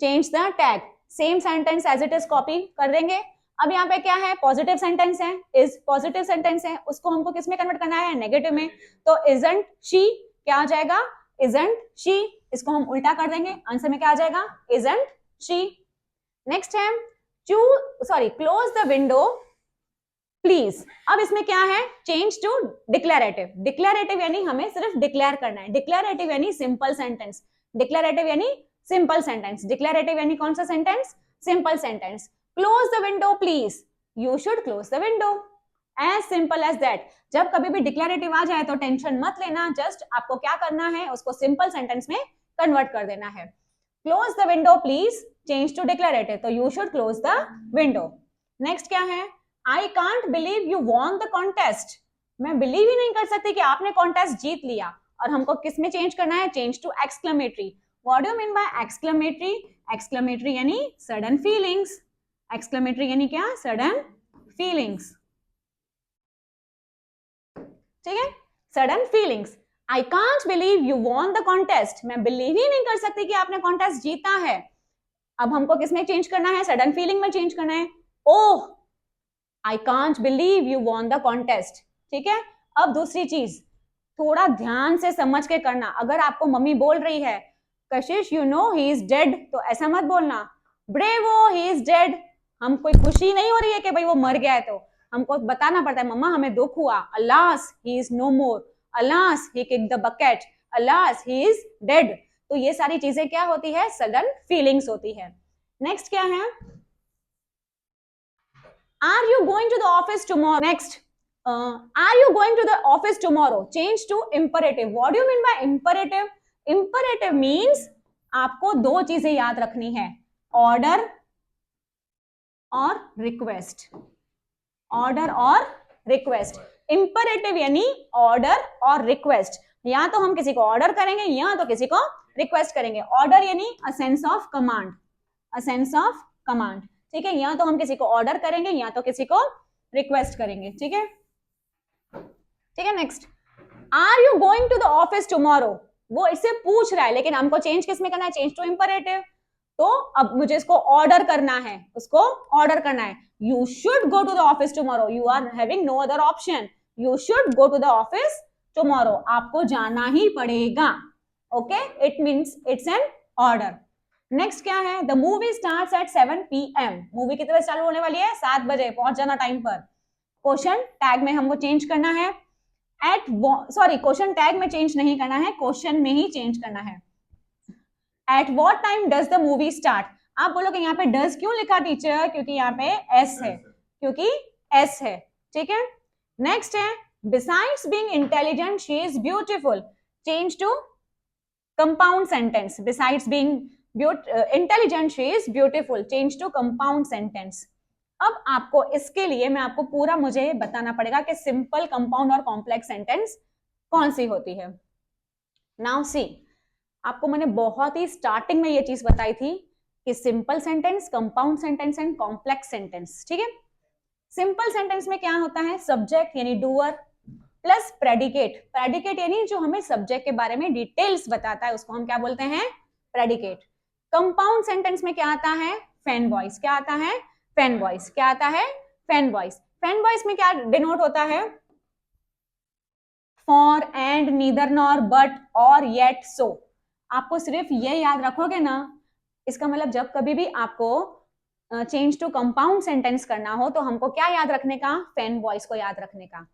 Change the tag, same sentence as it is copy कर देंगे। अब यहाँ पे क्या है, पॉजिटिव सेंटेंस है, इज पॉजिटिव सेंटेंस है, उसको हमको किस में कन्वर्ट करना है, नेगेटिव में, तो इजंट शी क्या आ जाएगा, इजंट शी, इसको हम उल्टा कर देंगे, आंसर में क्या आ जाएगा, इजंट शी। नेक्स्ट है क्लोज द विंडो प्लीज। अब इसमें क्या है, चेंज टू डिक्लेरेटिव। डिक्लेरेटिव यानी हमें सिर्फ डिक्लेयर करना है, डिक्लेरेटिव यानी सिंपल सेंटेंस, डिक्लेरेटिव यानी सिंपल सेंटेंस, डिक्लेरेटिव यानी कौन सा sentence, simple sentence. Close the window please, you should close the window, as simple as that. जब कभी भी डिक्लेरेटिव आ जाए तो टेंशन मत लेना, जस्ट आपको क्या करना है, उसको सिंपल सेंटेंस में कन्वर्ट कर देना है। Close the window please, change to declarative, तो you should close the window. Next क्या है, I can't believe you won the contest. मैं बिलीव ही नहीं कर सकती कि आपने कॉन्टेस्ट जीत लिया, और हमको किस में चेंज करना है, change to exclamatory. What do you mean by exclamatory, exclamatory यानी सडन फीलिंग्स, एक्सक्लेमेटरी यानी क्या, सडन फीलिंग्स, ठीक है, sudden feelings. I can't believe you won the contest, मैं बिलीव ही नहीं कर सकती कि आपने कॉन्टेस्ट जीता है। अब हमको किसमें चेंज करना है, सडन फीलिंग में चेंज करना है, oh I can't believe you won the contest, ठीक है। अब दूसरी चीज थोड़ा ध्यान से समझ के करना, अगर आपको मम्मी बोल रही है कशिश you know he is dead, तो ऐसा मत बोलना ब्रेवो ही इज डेड। हम कोई खुशी नहीं हो रही है कि भाई वो मर गया है, तो हमको बताना पड़ता है मम्मा हमें दुख हुआ, alas he is no more, alas he kicked the bucket, alas he is dead. तो ये सारी चीजें क्या होती है, सडन फीलिंग्स होती है। नेक्स्ट क्या है, are you going to the office tomorrow. Next are you going to the office tomorrow, change to imperative. What do you mean by imperative, imperative means आपको दो चीजें याद रखनी है, ऑर्डर और रिक्वेस्ट, ऑर्डर और रिक्वेस्ट। इंपरेटिव यानी order और रिक्वेस्ट, या तो हम किसी को ऑर्डर करेंगे या तो किसी को रिक्वेस्ट करेंगे। ऑर्डर यानी a sense of command, a sense of command, ठीक है, या तो हम किसी को ऑर्डर करेंगे या तो किसी को रिक्वेस्ट करेंगे, ठीक है, ठीक है। Next, are you going to the office tomorrow, वो इससे पूछ रहा है, लेकिन हमको चेंज किस में करना है, चेंज टू इंपरेटिव। तो अब मुझे इसको ऑर्डर करना है, उसको ऑर्डर करना है, you should go to the office tomorrow, you are having no other option, you should go to the office tomorrow, आपको जाना ही पड़ेगा, okay, it means it's an order. Next क्या है, the movie starts at 7 PM, movie कितने बजे चालू होने वाली है, 7 बजे, पहुंच जाना टाइम पर। क्वेश्चन टैग में हमको चेंज करना है, क्वेश्चन टैग में चेंज नहीं करना है, क्वेश्चन में ही चेंज करना है। At what time does the movie start. आप बोलोगे यहाँ पे डज क्यों लिखा टीचर, क्योंकि यहाँ पे एस है, क्योंकि एस है, ठीक है। नेक्स्ट है, besides being intelligent she is beautiful, change to compound sentence, besides being intelligent she is beautiful, change to compound sentence. अब आपको इसके लिए मैं आपको पूरा मुझे बताना पड़ेगा कि सिंपल, कंपाउंड और कॉम्प्लेक्स सेंटेंस कौन सी होती है। नाउ सी, आपको मैंने बहुत ही स्टार्टिंग में ये चीज बताई थी कि simple sentence, compound sentence and complex sentence, ठीक है। सिंपल सेंटेंस में क्या होता है, सब्जेक्ट यानी डूअर प्लस प्रेडिकेट, प्रेडिकेट यानी जो हमें सब्जेक्ट के बारे में डिटेल्स बताता है उसको हम क्या बोलते हैं, प्रेडिकेट। कंपाउंड सेंटेंस में क्या आता है, फैन वॉइस, क्या आता है, फैन वॉइस। क्या आता है? Fan voice. फैन वॉइस में क्या डिनोट होता है? For, and, neither, nor, but, और, येट, सो। आपको सिर्फ ये याद रखोगे ना, इसका मतलब जब कभी भी आपको चेंज टू कंपाउंड सेंटेंस करना हो तो हमको क्या याद रखने का? फैन वॉइस को याद रखने का।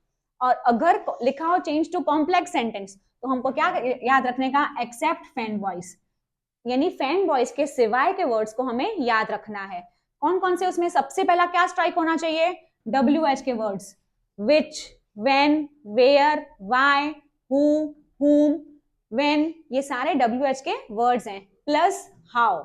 और अगर लिखा हो चेंज टू कॉम्प्लेक्स सेंटेंस तो हमको क्या याद रखने का? एक्सेप्ट फैन वॉइस, यानी फैन वॉइस के सिवाय के वर्ड्स को हमें याद रखना है। कौन कौन से? उसमें सबसे पहला क्या स्ट्राइक होना चाहिए? WH के words, which, when, where, why, who, whom, when, ये सारे WH के वर्ड्स हैं, plus how,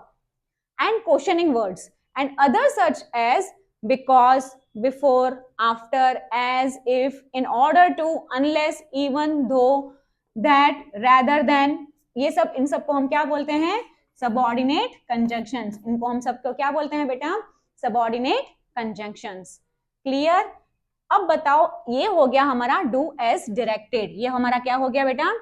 and questioning words and other such as because, before, after, as, if, in order to, unless, even, though, that, rather than, ये सब, इन सबको हम क्या बोलते हैं? Subordinate conjunctions. इनको हम सबको क्या बोलते हैं बेटा? Subordinate conjunctions. क्लियर? अब बताओ, ये हो गया हमारा डू एज डायरेक्टेड। ये हमारा क्या हो गया बेटा?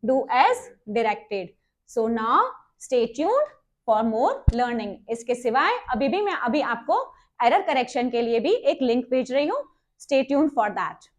Do as directed. So now stay tuned for more learning. इसके सिवाय अभी आपको एरर करेक्शन के लिए भी एक लिंक भेज रही हूं। Stay tuned for that.